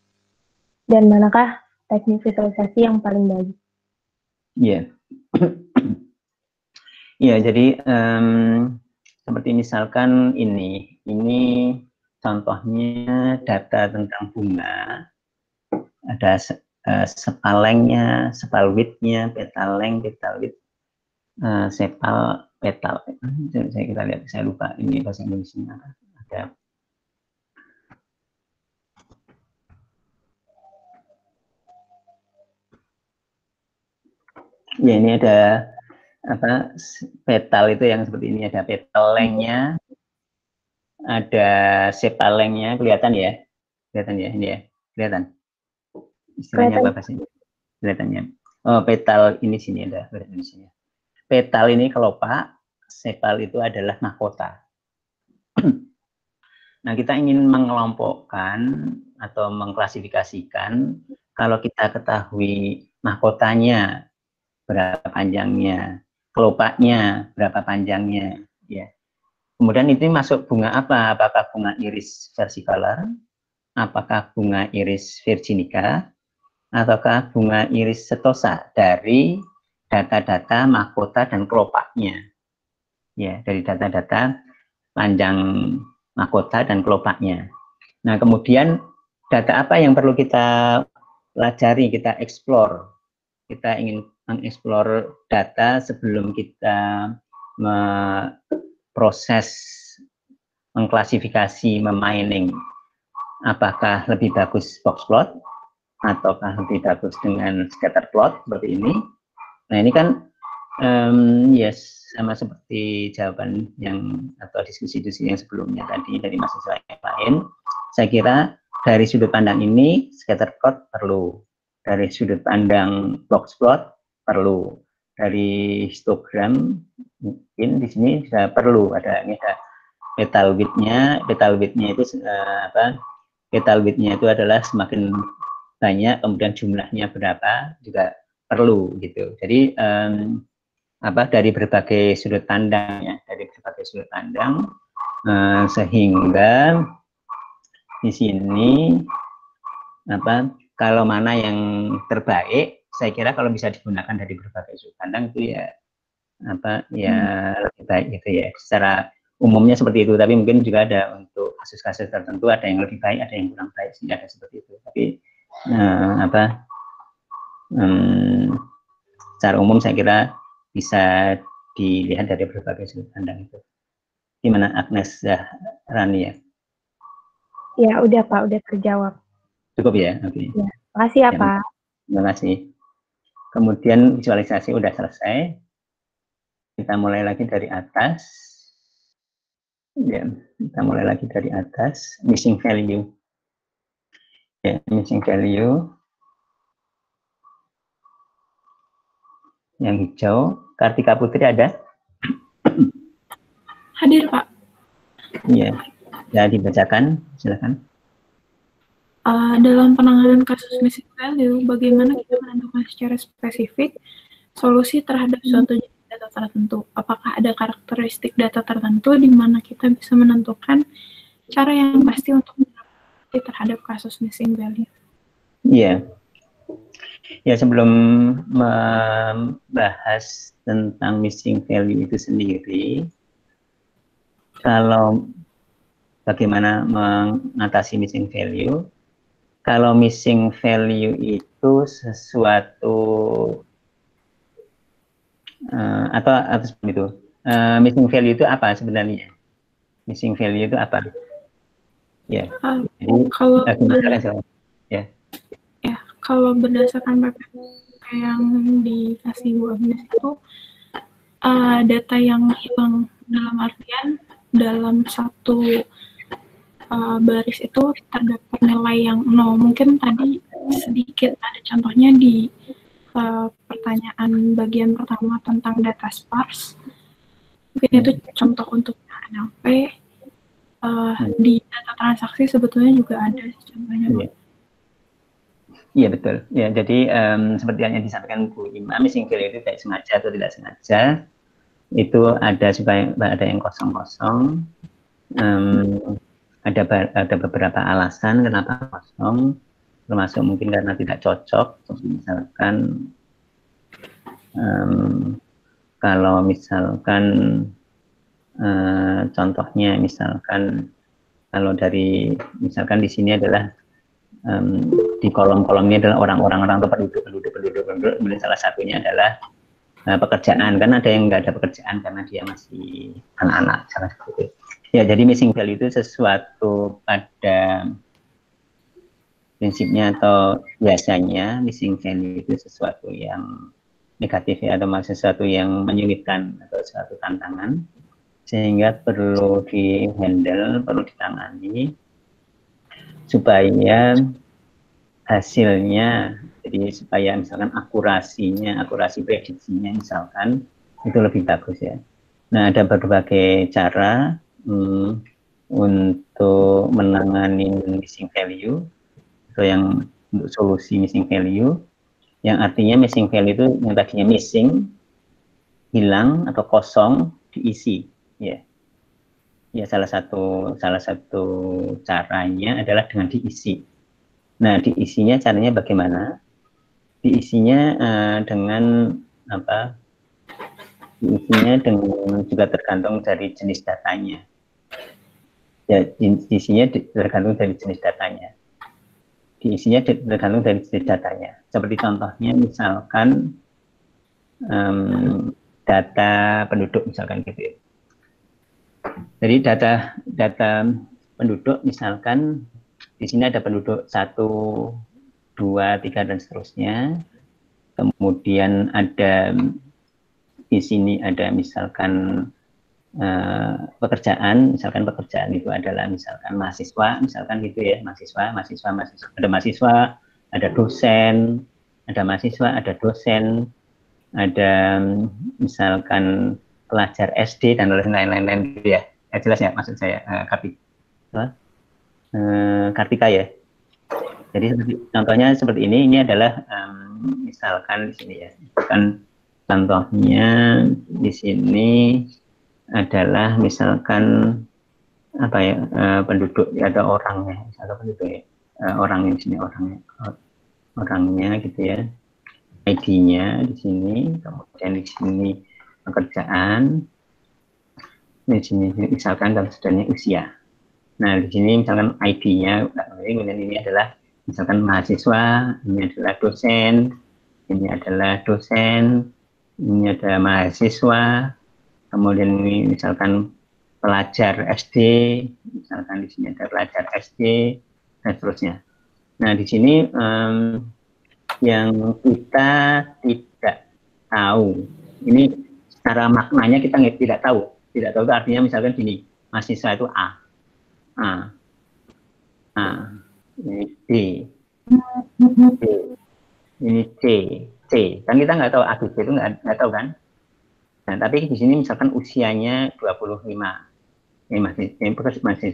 Dan manakah teknik visualisasi yang paling baik? Iya. Iya, jadi seperti misalkan ini contohnya data tentang bunga, ada sepalengnya, sepal width-nya, petal length, petal width, sepal petal. Kita lihat, saya lupa ini bahasa Indonesia ada. Ya, ini ada apa, petal itu yang seperti ini, ada petal length-nya, ada sepal length-nya, kelihatan ya? Kelihatan ya, ini ya? Kelihatan? Istilahnya apa bahasanya? Kelihatannya. Oh, petal ini sini ada, di sini. Petal ini kelopak, sepal itu adalah mahkota. Nah, kita ingin mengelompokkan atau mengklasifikasikan, kalau kita ketahui mahkotanya berapa panjangnya, kelopaknya berapa panjangnya, ya. Kemudian itu masuk bunga apa? Apakah bunga iris versicolor, apakah bunga iris virginica, ataukah bunga iris setosa dari data-data mahkota dan kelopaknya, ya, dari data-data panjang mahkota dan kelopaknya. Nah, kemudian data apa yang perlu kita pelajari, kita explore? Kita ingin mengeksplor data sebelum kita memproses, mengklasifikasi, memining. Apakah lebih bagus box plot, ataukah lebih bagus dengan scatter plot seperti ini, Nah ini kan yes, sama seperti jawaban yang atau diskusi-diskusi yang sebelumnya tadi dari mahasiswa yang lain. Saya kira dari sudut pandang ini scatterplot perlu, dari sudut pandang boxplot perlu, dari histogram mungkin di sini sudah perlu ada petal width-nya itu petal width-nya itu adalah semakin banyak, kemudian jumlahnya berapa juga perlu gitu. Jadi dari berbagai sudut pandang ya, sehingga di sini kalau mana yang terbaik, saya kira kalau bisa digunakan dari berbagai sudut pandang itu ya lebih baik gitu ya. Secara umumnya seperti itu, tapi mungkin juga ada untuk kasus-kasus tertentu ada yang lebih baik, ada yang kurang baik, sehingga ada seperti itu. Tapi secara umum saya kira bisa dilihat dari berbagai sudut pandang itu. Gimana Agnes Rani ya? Ya udah Pak, udah terjawab. Cukup ya? Oke. Ya, makasih ya Pak. Terima kasih. Kemudian visualisasi udah selesai. Kita mulai lagi dari atas. Ya, kita mulai lagi dari atas. Missing value. Ya, missing value. Yang hijau, Kartika Putri ada? Hadir, Pak. Iya, ya dibacakan, silakan. Dalam penanganan kasus missing value, bagaimana kita menentukan secara spesifik solusi terhadap suatu data tertentu? Apakah ada karakteristik data tertentu di mana kita bisa menentukan cara yang pasti untuk menentukan terhadap kasus missing value? Iya. Ya, sebelum membahas tentang missing value itu sendiri, kalau bagaimana mengatasi missing value, kalau missing value itu sesuatu atau seperti itu, missing value itu apa sebenarnya? Missing value itu apa? Ya, jadi kalau kalau berdasarkan PPT yang dikasih Bu Agnes itu data yang hilang dalam artian dalam satu baris itu terdapat nilai yang 0. Mungkin tadi sedikit ada contohnya di pertanyaan bagian pertama tentang data sparse. Mungkin itu contoh untuk NLP. Di data transaksi sebetulnya juga ada contohnya. Iya betul. Ya, jadi seperti yang disampaikan Bu Ima, missing value itu tidak sengaja atau tidak sengaja itu ada yang kosong-kosong, ada beberapa alasan kenapa kosong, termasuk mungkin karena tidak cocok. Misalkan kalau misalkan contohnya misalkan kalau misalkan di sini adalah di kolom-kolomnya adalah orang-orang atau penduduk, kemudian salah satunya adalah pekerjaan, kan ada yang nggak ada pekerjaan karena dia masih anak-anak, salah satu. Ya, jadi missing value itu sesuatu pada prinsipnya atau biasanya missing value itu sesuatu yang negatif ya, atau sesuatu yang menyulitkan atau suatu tantangan, sehingga perlu di-handle, perlu ditangani supaya hasilnya, jadi supaya misalkan akurasi prediksinya misalkan itu lebih bagus ya. Nah, ada berbagai cara untuk menangani missing value atau yang untuk solusi missing value, yang artinya missing value itu yang tadinya missing, hilang atau kosong, diisi ya. Ya, salah satu caranya adalah dengan diisi. Nah, diisinya caranya bagaimana? Diisinya dengan apa? Diisinya dengan juga tergantung dari jenis datanya. Ya, diisinya tergantung dari jenis datanya. Diisinya tergantung dari jenis datanya. Seperti contohnya misalkan data penduduk misalkan gitu ya. Jadi data penduduk misalkan di sini ada penduduk 1, 2, 3 dan seterusnya. Kemudian ada di sini ada misalkan pekerjaan itu adalah misalkan mahasiswa, misalkan gitu ya, mahasiswa, ada mahasiswa, ada dosen, ada mahasiswa, ada dosen, ada misalkan pelajar SD dan lain-lain gitu ya. Jelas ya maksud saya, Kartika ya. Jadi contohnya seperti ini adalah misalkan di sini ya, kan contohnya di sini adalah misalkan apa ya, penduduk, ada orangnya, misalkan penduduk ya, orangnya di sini, orangnya gitu ya, ID-nya di sini, kemudian di sini pekerjaan, di sini misalkan dan sebenarnya usia. Nah di sini misalkan ID-nya, kemudian ini adalah misalkan mahasiswa, ini adalah dosen, ini adalah dosen, ini ada mahasiswa, kemudian ini misalkan pelajar SD, misalkan di sini ada pelajar SD, dan seterusnya. Nah di sini yang kita tidak tahu, ini secara maknanya kita tidak tahu itu artinya misalkan gini, mahasiswa itu A, ini B, ini C, kan kita nggak tahu A, B, C itu nggak tahu kan. Nah, tapi di sini misalkan usianya 25, ini masih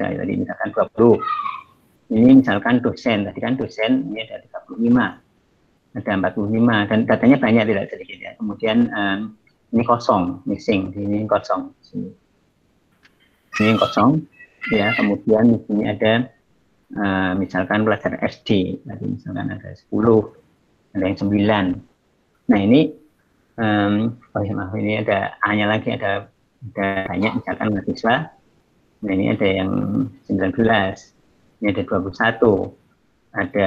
saya tadi misalkan 20, ini misalkan dosen, tadi kan dosen ini ada 35, ada 45, dan datanya banyak tidak sedikit ya. Kemudian ini kosong, missing, ini kosong, ini kosong, ya. Kemudian di sini ada misalkan pelajar SD, tadi misalkan ada 10, ada yang 9. Nah ini ini ada A-nya lagi, ada banyak, misalkan mahasiswa. Nah ini ada yang 19, ini ada 21, ada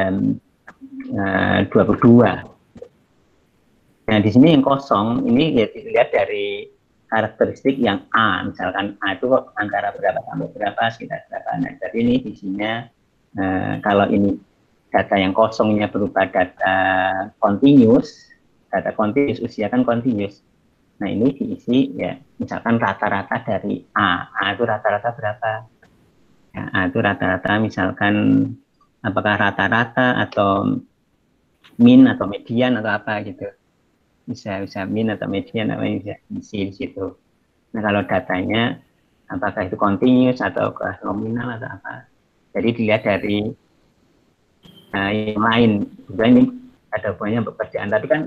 22. Nah di sini yang kosong ini ya dilihat dari karakteristik yang A, misalkan A itu antara berapa sampai berapa, sekitar berapa. Nah jadi ini isinya kalau ini data yang kosongnya berupa data continuous, usia kan continuous. Nah ini diisi ya misalkan rata-rata dari A itu rata-rata berapa? Ya, A itu rata-rata misalkan apakah rata-rata atau min atau median atau apa gitu. Bisa min atau median, apa bisa isi di situ. Nah kalau datanya apakah itu continuous atau nominal atau apa? Jadi dilihat dari yang lain. Sebenarnya ini ada banyak pekerjaan, tapi kan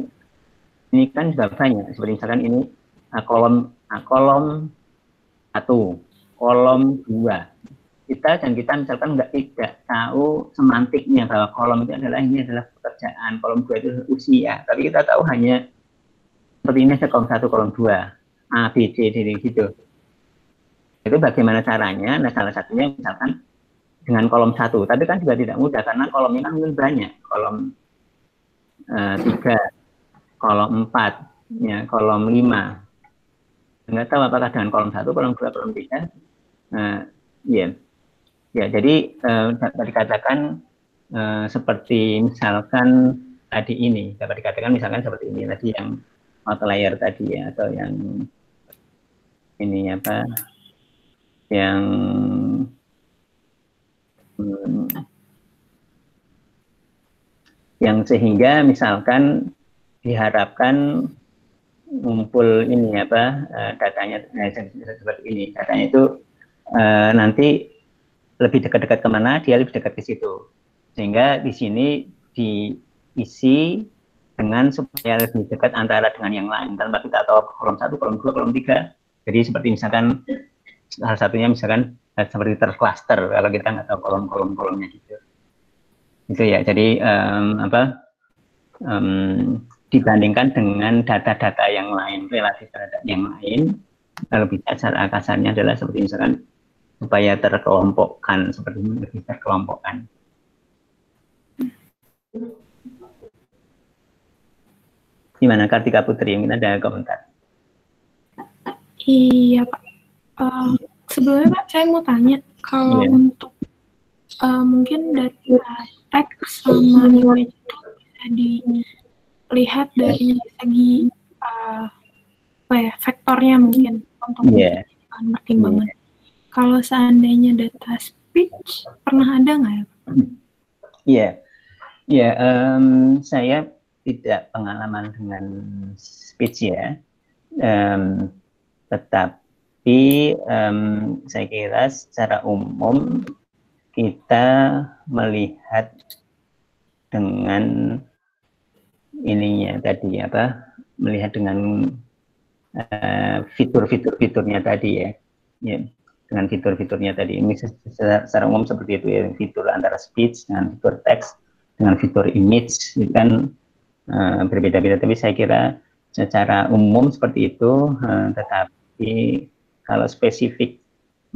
ini kan juga banyak. Seperti misalkan ini kolom 1, kolom 2. Kita misalkan tidak tahu semantiknya bahwa kolom itu ini adalah pekerjaan, kolom 2 itu usia. Tapi kita tahu hanya seperti ini ada kolom 1, kolom 2, A, B, C, D, gitu. Itu bagaimana caranya? Nah salah satunya misalkan dengan kolom 1, tapi kan juga tidak mudah karena kolomnya kan mungkin banyak, kolom 3, kolom 4, ya, kolom 5. Nggak tahu apakah dengan kolom 1, kolom 2, kolom 3. Ya, jadi dapat dikatakan seperti misalkan tadi ini, dapat dikatakan misalkan seperti ini tadi yang outlier tadi ya, atau yang ini apa, yang sehingga misalkan diharapkan ngumpul ini apa datanya seperti ini, datanya itu nanti lebih dekat-dekat kemana, dia lebih dekat ke situ, sehingga di sini diisi dengan supaya lebih dekat antara dengan yang lain tanpa kita tahu kolom 1, kolom 2, kolom 3. Jadi seperti misalkan salah satunya misalkan seperti tercluster kalau kita nggak tahu kolom-kolomnya gitu. Itu ya. Jadi dibandingkan dengan data-data yang lain, relatif data yang lain, kalau bisa cara kasarnya adalah seperti misalkan supaya terkelompokkan, seperti ini lebih terkelompokkan. Gimana Kartika Putri, mungkin ada komentar? Iya Pak, sebelumnya Pak saya mau tanya, kalau untuk mungkin dari teks sama image itu bisa lihat dari segi apa ya, vektornya mungkin untuk menjadikan pertimbangan. Kalau seandainya data speech, pernah ada nggak ya? Saya tidak pengalaman dengan speech ya, tetapi saya kira secara umum kita melihat dengan ininya tadi melihat dengan fiturnya tadi ya, dengan fitur-fiturnya tadi. Ini secara umum seperti itu ya, fitur antara speech dengan fitur teks dengan fitur image itu kan berbeda-beda, tapi saya kira secara umum seperti itu, tetapi kalau spesifik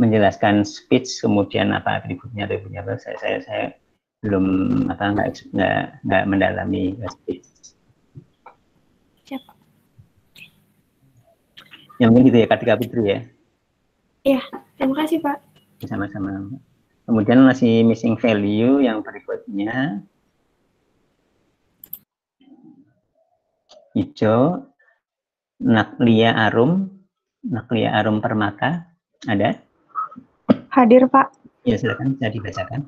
menjelaskan speech kemudian apa atributnya saya belum nggak mendalami speech. Siapa? Ya mungkin gitu ya, Kartika Putri ya. Iya, terima kasih Pak. Sama-sama. Kemudian masih missing value yang berikutnya. Hijau, Naklia Arum Permata, ada? Hadir Pak. Ya silakan, bisa dibacakan.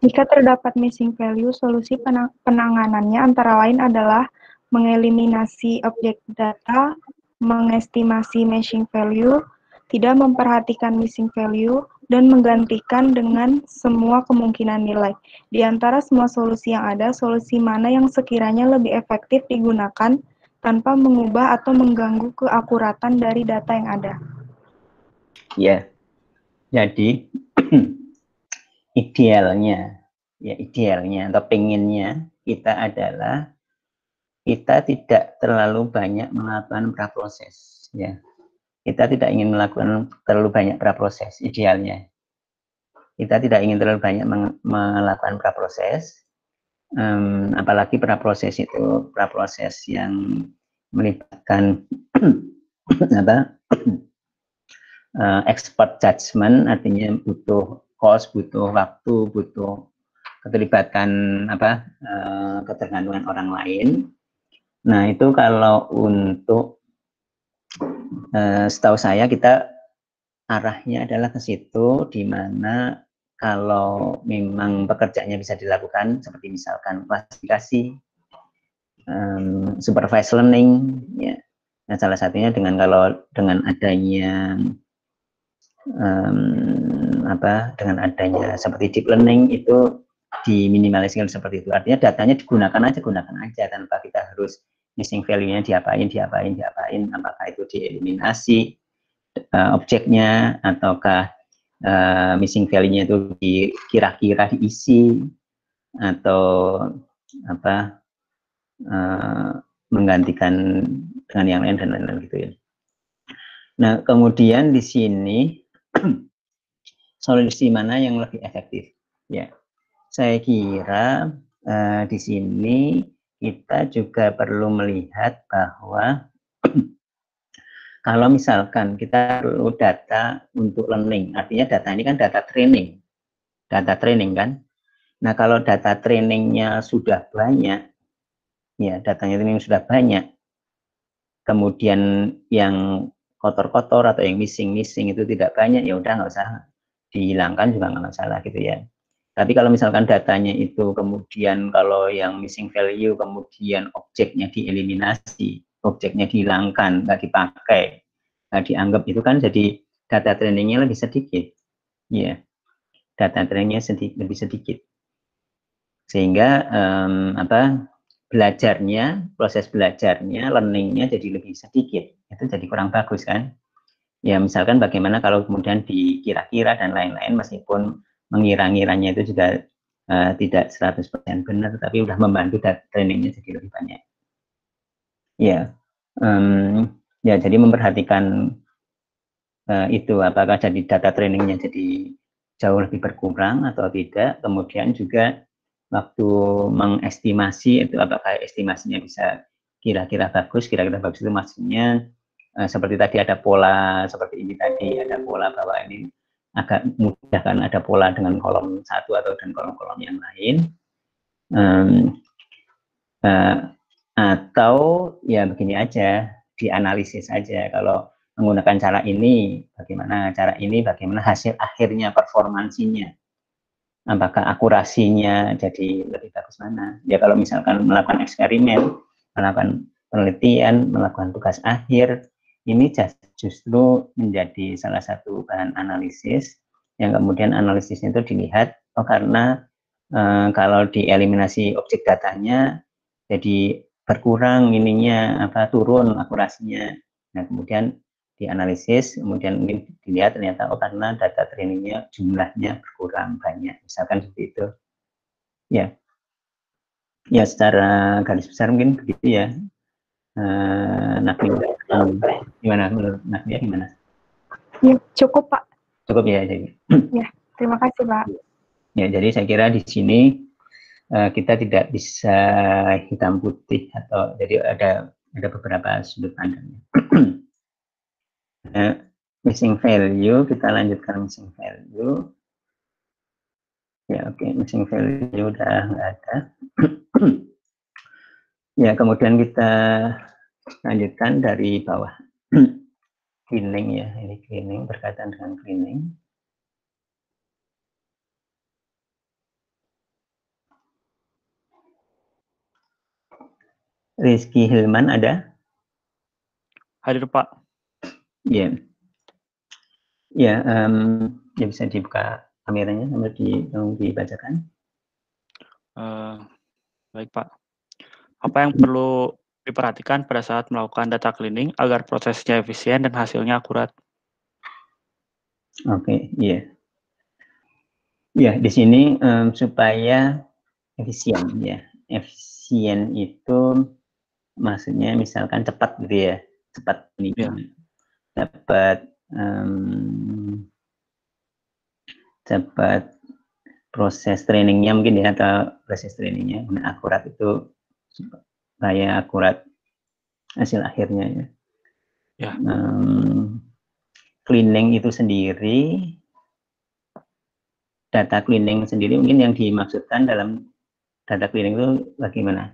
Jika terdapat missing value, solusi penanganannya antara lain adalah mengeliminasi objek data, mengestimasi matching value, tidak memperhatikan missing value, dan menggantikan dengan semua kemungkinan nilai. Di antara semua solusi yang ada, solusi mana yang sekiranya lebih efektif digunakan tanpa mengubah atau mengganggu keakuratan dari data yang ada? Ya, jadi idealnya atau pengennya kita adalah kita tidak terlalu banyak melakukan praproses, ya. Kita tidak ingin melakukan terlalu banyak praproses, idealnya. Kita tidak ingin terlalu banyak melakukan praproses, apalagi praproses itu praproses yang melibatkan expert judgment, artinya butuh cost, butuh waktu, butuh keterlibatan ketergantungan orang lain. Nah itu kalau untuk setahu saya kita arahnya adalah ke situ, di mana kalau memang pekerjaannya bisa dilakukan seperti misalkan klasifikasi, supervised learning, ya. Nah salah satunya dengan adanya dengan adanya seperti deep learning itu diminimalisir seperti itu. Artinya datanya gunakan aja tanpa kita harus missing value-nya diapain, apakah itu dieliminasi objeknya, ataukah missing value-nya itu kira-kira diisi, atau menggantikan dengan yang lain dan lain-lain gitu ya. Nah, kemudian di sini solusi mana yang lebih efektif? Ya, saya kira di sini kita juga perlu melihat bahwa kalau misalkan kita perlu data untuk learning, artinya data ini kan data training kan. Nah, kalau data trainingnya sudah banyak, ya datanya ini sudah banyak, kemudian yang kotor-kotor atau yang missing itu tidak banyak, ya udah nggak usah dihilangkan juga nggak masalah gitu ya. Tapi kalau misalkan datanya itu kemudian kalau yang missing value kemudian objeknya dieliminasi, objeknya dihilangkan, nggak dipakai, nggak dianggap, itu kan jadi data trainingnya lebih sedikit, ya. Data trainingnya lebih sedikit, sehingga proses belajarnya, learningnya jadi lebih sedikit, itu jadi kurang bagus kan. Ya misalkan bagaimana kalau kemudian dikira-kira dan lain-lain, meskipun mengira-ngiranya itu juga tidak 100% benar, tapi udah membantu trainingnya jadi lebih banyak. Ya, ya jadi memperhatikan itu, apakah jadi data trainingnya jadi jauh lebih berkurang atau tidak. Kemudian juga waktu mengestimasi itu, apakah estimasinya bisa kira-kira bagus itu maksudnya seperti tadi ada pola, seperti ini tadi ada pola bahwa ini agak mudah kan, ada pola dengan kolom satu atau dan kolom-kolom yang lain. Atau ya begini aja, dianalisis aja. Kalau menggunakan cara ini, bagaimana hasil akhirnya, performansinya. Apakah akurasinya jadi lebih bagus mana? Ya kalau misalkan melakukan eksperimen, melakukan penelitian, melakukan tugas akhir, ini justru menjadi salah satu bahan analisis yang kemudian analisisnya itu dilihat, karena kalau dieliminasi objek datanya jadi berkurang ininya, turun akurasinya. Nah kemudian dianalisis, kemudian mungkin dilihat ternyata karena data trainingnya jumlahnya berkurang banyak, misalkan seperti itu. Ya secara garis besar mungkin begitu ya. Nafia, gimana menurut Nafia, gimana? Ya, cukup Pak. Cukup ya jadi. Ya, terima kasih Pak. Ya jadi saya kira di sini kita tidak bisa hitam putih, atau jadi ada beberapa sudut pandangnya. Missing value, kita lanjutkan missing value. Ya oke, missing value udah nggak ada. Ya kemudian kita lanjutkan dari bawah. Cleaning ya, ini cleaning, berkaitan dengan cleaning. Rizky Hilman ada? Hadir Pak. Ya. Ya, ya bisa dibuka kameranya sambil dibacakan. Baik Pak. Apa yang perlu diperhatikan pada saat melakukan data cleaning agar prosesnya efisien dan hasilnya akurat? Oke, iya. Ya, di sini supaya efisien ya. Efisien itu maksudnya misalkan cepat gitu ya, cepat nih, dapat cepat proses trainingnya mungkin ya, atau proses trainingnya akurat, itu supaya akurat hasil akhirnya ya. Cleaning itu sendiri, data cleaning sendiri mungkin yang dimaksudkan dalam data cleaning itu bagaimana?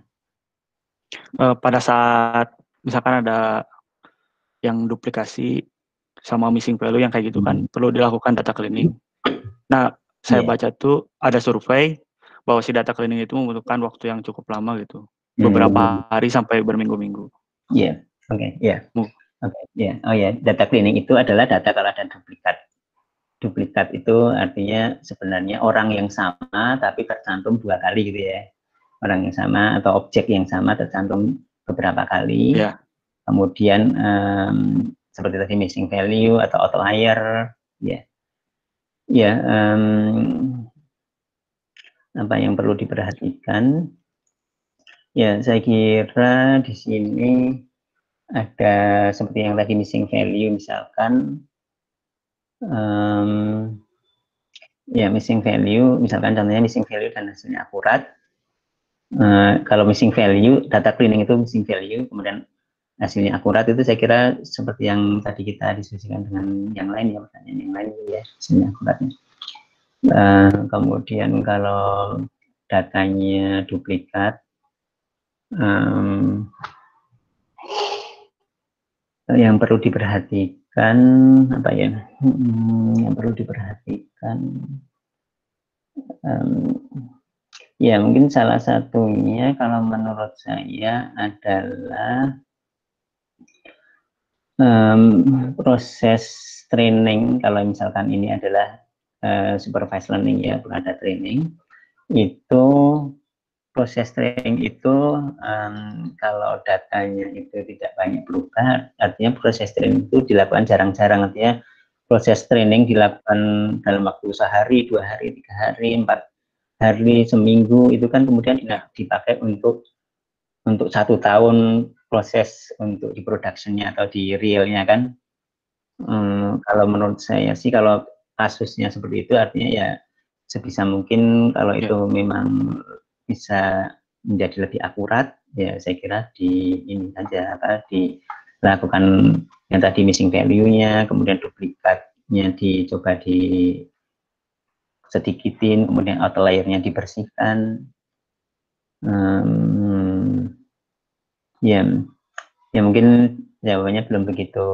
Pada saat misalkan ada yang duplikasi sama missing value yang kayak gitu kan, perlu dilakukan data cleaning. Nah, saya baca tuh ada survei bahwa si data cleaning itu membutuhkan waktu yang cukup lama gitu, beberapa hari sampai berminggu-minggu. Iya, oke, ya. Oke, ya. Oh ya, data cleaning itu adalah data kalau ada duplikat. Duplikat itu artinya sebenarnya orang yang sama tapi tercantum 2 kali gitu ya. Orang yang sama atau objek yang sama tercantum beberapa kali. Yeah. Kemudian seperti tadi missing value atau outlier, ya. Ya, apa yang perlu diperhatikan? Ya, saya kira di sini ada seperti yang tadi missing value misalkan. Ya, missing value, misalkan contohnya missing value dan hasilnya akurat. Kalau missing value, data cleaning itu missing value, kemudian hasilnya akurat, itu saya kira seperti yang tadi kita diskusikan dengan yang lain ya, pertanyaan yang lain ya, hasilnya akuratnya. Kemudian kalau datanya duplikat, yang perlu diperhatikan apa ya? Yang perlu diperhatikan, ya mungkin salah satunya kalau menurut saya adalah proses training. Kalau misalkan ini adalah supervised learning ya, bukan ada training, itu proses training itu kalau datanya itu tidak banyak berubah, artinya proses training itu dilakukan jarang-jarang, artinya proses training dilakukan dalam waktu sehari, 2 hari, 3 hari, 4 hari, seminggu, itu kan kemudian dipakai untuk 1 tahun proses untuk di production-nya atau di realnya kan. Kalau menurut saya sih kalau kasusnya seperti itu artinya ya sebisa mungkin kalau itu memang bisa menjadi lebih akurat, ya saya kira di ini saja, dilakukan yang tadi missing value-nya, kemudian duplikatnya dicoba sedikitin, kemudian outlier-nya dibersihkan. Ya mungkin jawabannya belum begitu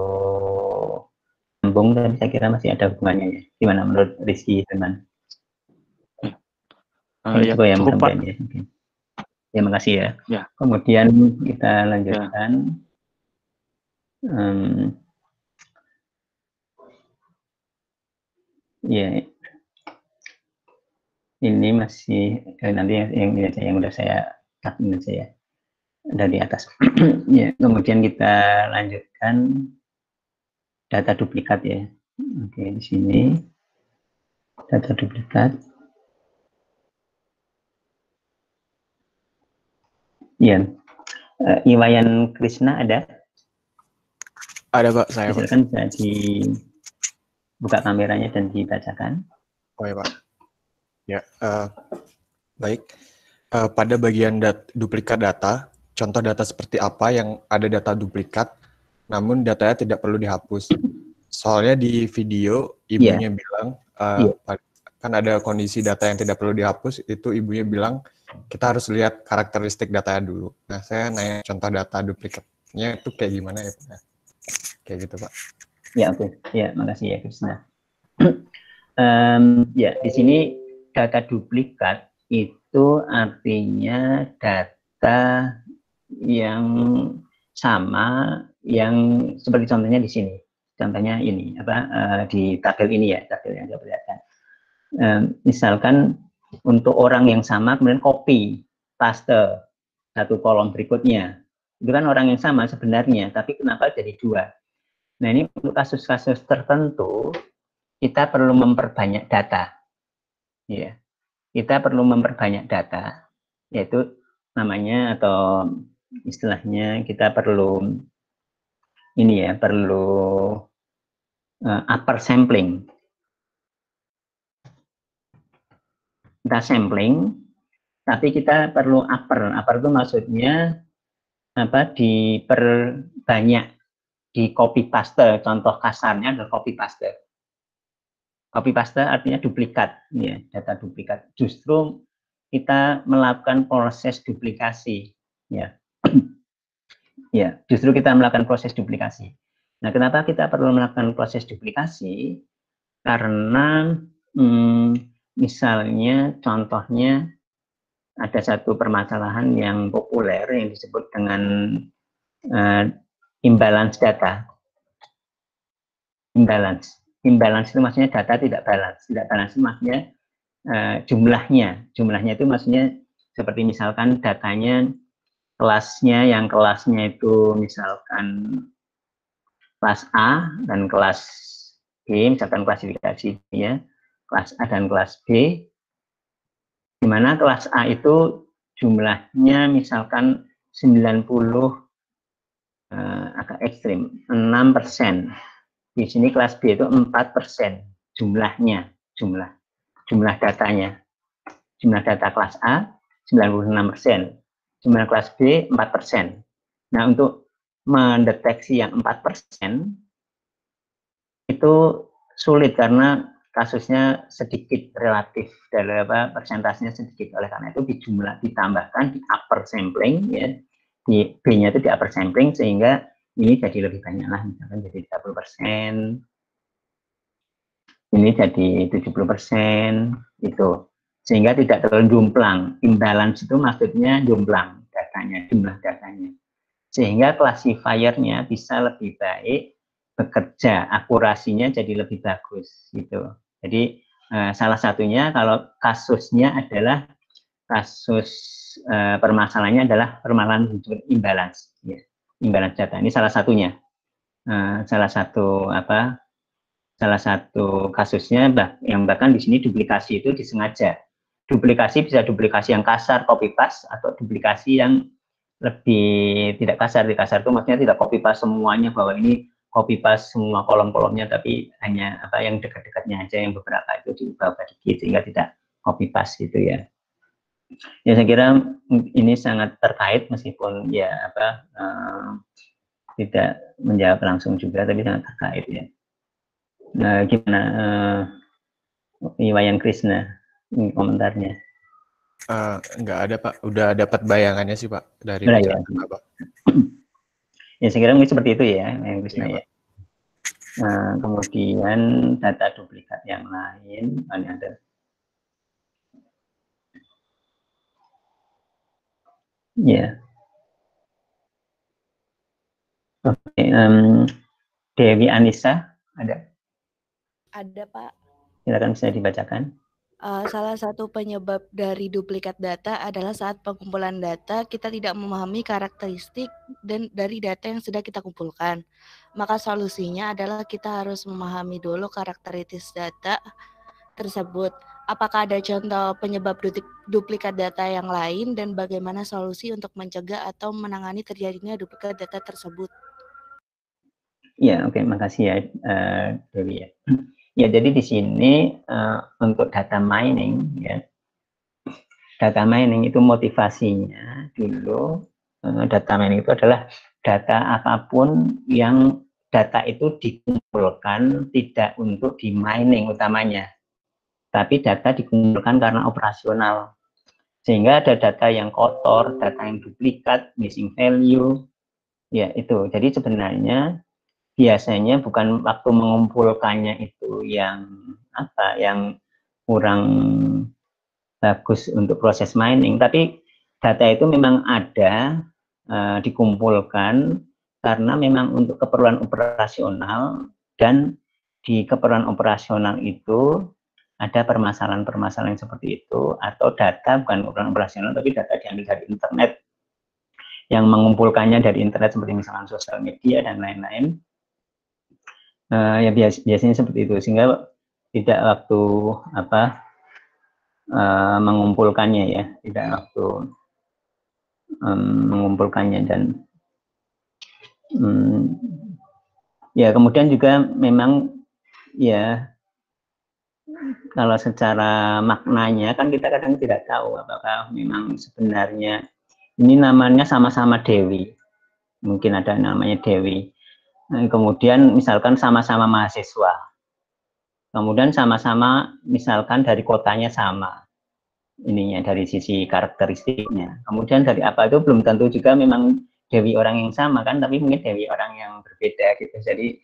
nyambung, tapi saya kira masih ada hubungannya ya. Gimana menurut Rizky teman? Ya, Cukup ya cukup, Pak. ya. Ya, makasih ya. Ya. Kemudian kita lanjutkan. Ya, ini masih nanti yang udah saya dari atas. Ya, kemudian kita lanjutkan data duplikat ya. Oke, di sini data duplikat. Ya, Iwayan Krishna ada? Ada Pak, saya Pak. Silakan bisa dibuka kameranya dan dibacakan. Oh ya Pak. Ya, baik. Pada bagian duplikat data, contoh data seperti apa yang ada data duplikat, namun datanya tidak perlu dihapus. Soalnya di video ibunya bilang, kan ada kondisi data yang tidak perlu dihapus, itu ibunya bilang kita harus lihat karakteristik datanya dulu. Nah, saya nanya contoh data duplikatnya itu kayak gimana ya Pak? Kayak gitu Pak. Ya, oke. Ya, makasih ya Krishna. Ya, di sini data duplikat itu artinya data yang sama, yang seperti contohnya di sini. Contohnya ini, di tabel ini ya, tabel yang saya perlihatkan. Misalkan untuk orang yang sama, kemudian copy, paste, satu kolom berikutnya. Itu kan orang yang sama sebenarnya, tapi kenapa jadi dua? Nah, ini untuk kasus-kasus tertentu, kita perlu memperbanyak data. Ya, kita perlu memperbanyak data, yaitu namanya atau istilahnya kita perlu ini ya, perlu upper sampling. Kita sampling, tapi kita perlu upper. Upper itu maksudnya diperbanyak, di copy paste. Contoh kasarnya adalah copy paste. Copy paste artinya duplikat, ya, data duplikat. Justru kita melakukan proses duplikasi, ya. Ya, justru kita melakukan proses duplikasi. Nah, kenapa kita perlu melakukan proses duplikasi? Karena misalnya contohnya ada satu permasalahan yang populer yang disebut dengan imbalance data. Imbalance itu maksudnya data tidak balance. Tidak balance itu maksudnya jumlahnya. Jumlahnya itu maksudnya seperti misalkan datanya yang kelasnya itu misalkan kelas A dan kelas B, misalkan klasifikasi ya, kelas A dan kelas B, di mana kelas A itu jumlahnya misalkan 90, agak ekstrim, 6%. Di sini kelas B itu 4% jumlahnya, jumlah datanya. Jumlah data kelas A 96%, jumlah kelas B 4%. Nah, untuk mendeteksi yang 4% itu sulit karena kasusnya sedikit relatif, dari persentasenya sedikit. Oleh karena itu ditambahkan di upper sampling ya, di B-nya itu di upper sampling sehingga ini jadi lebih banyak lah, misalkan jadi 30%, ini jadi 70% gitu, sehingga tidak terlalu jomplang. Imbalance itu maksudnya jomplang datanya, jumlah datanya, sehingga classifiernya bisa lebih baik bekerja, akurasinya jadi lebih bagus gitu. Jadi salah satunya kalau kasusnya adalah kasus permasalahannya adalah permasalahan imbalance ya. Imbalance data ini salah satunya, salah satu kasusnya yang bahkan di sini duplikasi itu disengaja. Duplikasi bisa duplikasi yang kasar, copy paste, atau duplikasi yang lebih tidak kasar. Di kasar itu maksudnya tidak copy paste semuanya, bahwa ini copy paste semua kolom-kolomnya, tapi hanya yang dekat-dekatnya aja, yang beberapa itu diubah sedikit sehingga tidak copy paste gitu ya. Ya, saya kira ini sangat terkait meskipun ya tidak menjawab langsung juga, tapi sangat terkait ya. Nah, gimana Iwayan Krishna ini komentarnya? Nggak ada Pak, udah dapat bayangannya sih Pak dari Udah, ya. penjelasan Bapak. Ya saya kira mungkin seperti itu ya, Krisna Iya, ya. Nah, kemudian data duplikat yang lain, ini ada. Ya. Oke, Dewi Anissa ada? Ada, Pak. Silakan bisa dibacakan. Salah satu penyebab dari duplikat data adalah saat pengumpulan data kita tidak memahami karakteristik dan dari data yang sudah kita kumpulkan. Maka solusinya adalah kita harus memahami dulu karakteristik data tersebut. Apakah ada contoh penyebab duplikat data yang lain dan bagaimana solusi untuk mencegah atau menangani terjadinya duplikat data tersebut? Ya, oke, makasih ya, Dewi ya. Ya, jadi di sini untuk data mining ya, data mining itu motivasinya dulu, data mining itu adalah data apapun yang data itu dikumpulkan tidak untuk di mining utamanya, tapi data dikumpulkan karena operasional, sehingga ada data yang kotor, data yang duplikat, missing value, ya itu. Jadi sebenarnya biasanya bukan waktu mengumpulkannya itu yang apa, yang kurang bagus untuk proses mining, tapi data itu memang ada dikumpulkan karena memang untuk keperluan operasional, dan di keperluan operasional itu ada permasalahan-permasalahan seperti itu, atau data bukan keperluan operasional tapi data diambil dari internet, yang mengumpulkannya dari internet seperti misalkan sosial media dan lain-lain. Ya biasanya seperti itu, sehingga tidak waktu apa mengumpulkannya ya, tidak waktu mengumpulkannya. Dan ya kemudian juga memang ya kalau secara maknanya kan kita kadang tidak tahu apakah memang sebenarnya ini namanya sama-sama Dewi, mungkin ada namanya Dewi. Kemudian misalkan sama-sama mahasiswa, kemudian sama-sama misalkan dari kotanya sama, ininya dari sisi karakteristiknya. Kemudian dari apa itu belum tentu juga memang Dewi orang yang sama kan, tapi mungkin Dewi orang yang berbeda gitu. Jadi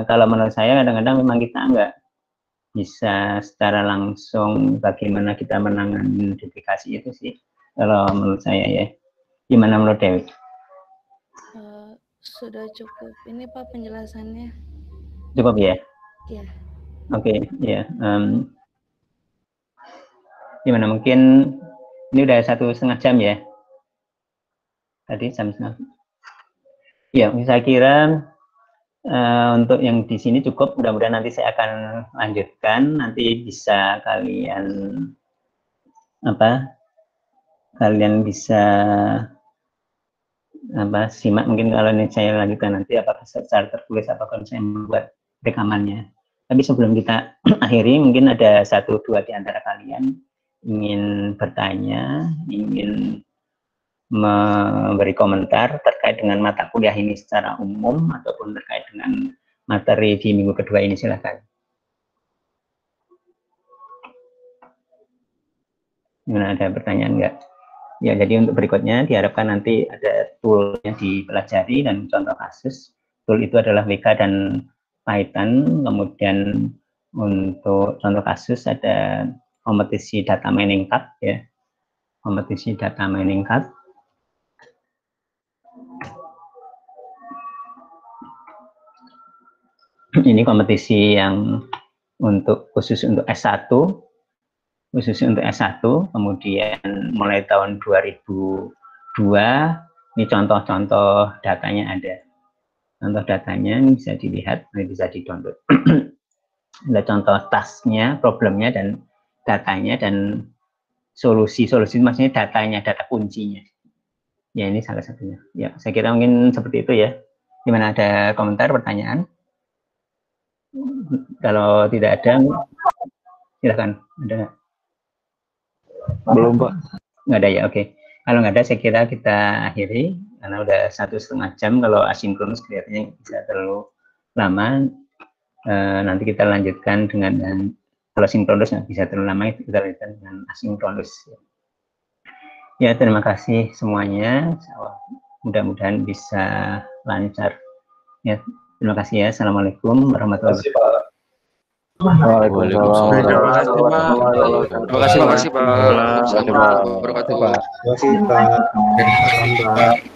kalau menurut saya kadang-kadang memang kita nggak bisa secara langsung bagaimana kita menangani duplikasi itu sih, kalau menurut saya ya. Gimana menurut Dewi? Sudah cukup ini Pak penjelasannya. Cukup ya? Iya. Oke, ya. Gimana, mungkin ini udah 1,5 jam ya? Tadi jam 1,5. Ya, saya kira untuk yang di sini cukup. Mudah-mudahan nanti saya akan lanjutkan. Nanti bisa kalian bisa simak mungkin kalau ini saya lanjutkan nanti apakah secara tertulis apakah saya membuat rekamannya. Tapi sebelum kita akhiri, mungkin ada 1-2 di antara kalian ingin bertanya, ingin memberi komentar terkait dengan mata kuliah ini secara umum ataupun terkait dengan materi di minggu kedua ini, silakan. Gimana, ada pertanyaan enggak? Ya, jadi untuk berikutnya diharapkan nanti ada tool yang dipelajari dan contoh kasus. Tool itu adalah WK dan Python. Kemudian untuk contoh kasus ada kompetisi data mining cup ya. Kompetisi data mining cup. Ini kompetisi yang khusus untuk S1. Khusus untuk S1, kemudian mulai tahun 2002, ini contoh-contoh datanya ada. Contoh datanya ini bisa dilihat, ini bisa di-download. Ada contoh tasknya, problemnya, dan datanya, dan solusi maksudnya datanya, data kuncinya. Ya, ini salah satunya. Ya, saya kira mungkin seperti itu ya. Gimana, ada komentar, pertanyaan? Kalau tidak ada, silakan. Ada? Belum Pak. Nggak ada ya, oke. Kalau nggak ada, saya kira kita akhiri karena udah 1,5 jam. Kalau asinkronus kelihatannya bisa terlalu lama. Nanti kita lanjutkan dengan kalau sinkronus nggak bisa terlalu lama, kita lanjutkan dengan asinkronus. Ya, terima kasih semuanya. Mudah-mudahan bisa lancar. Ya, terima kasih ya. Assalamualaikum warahmatullahi wabarakatuh. Waalaikumsalam. Terima kasih Pak. Terima kasih Pak. Terima kasih Pak.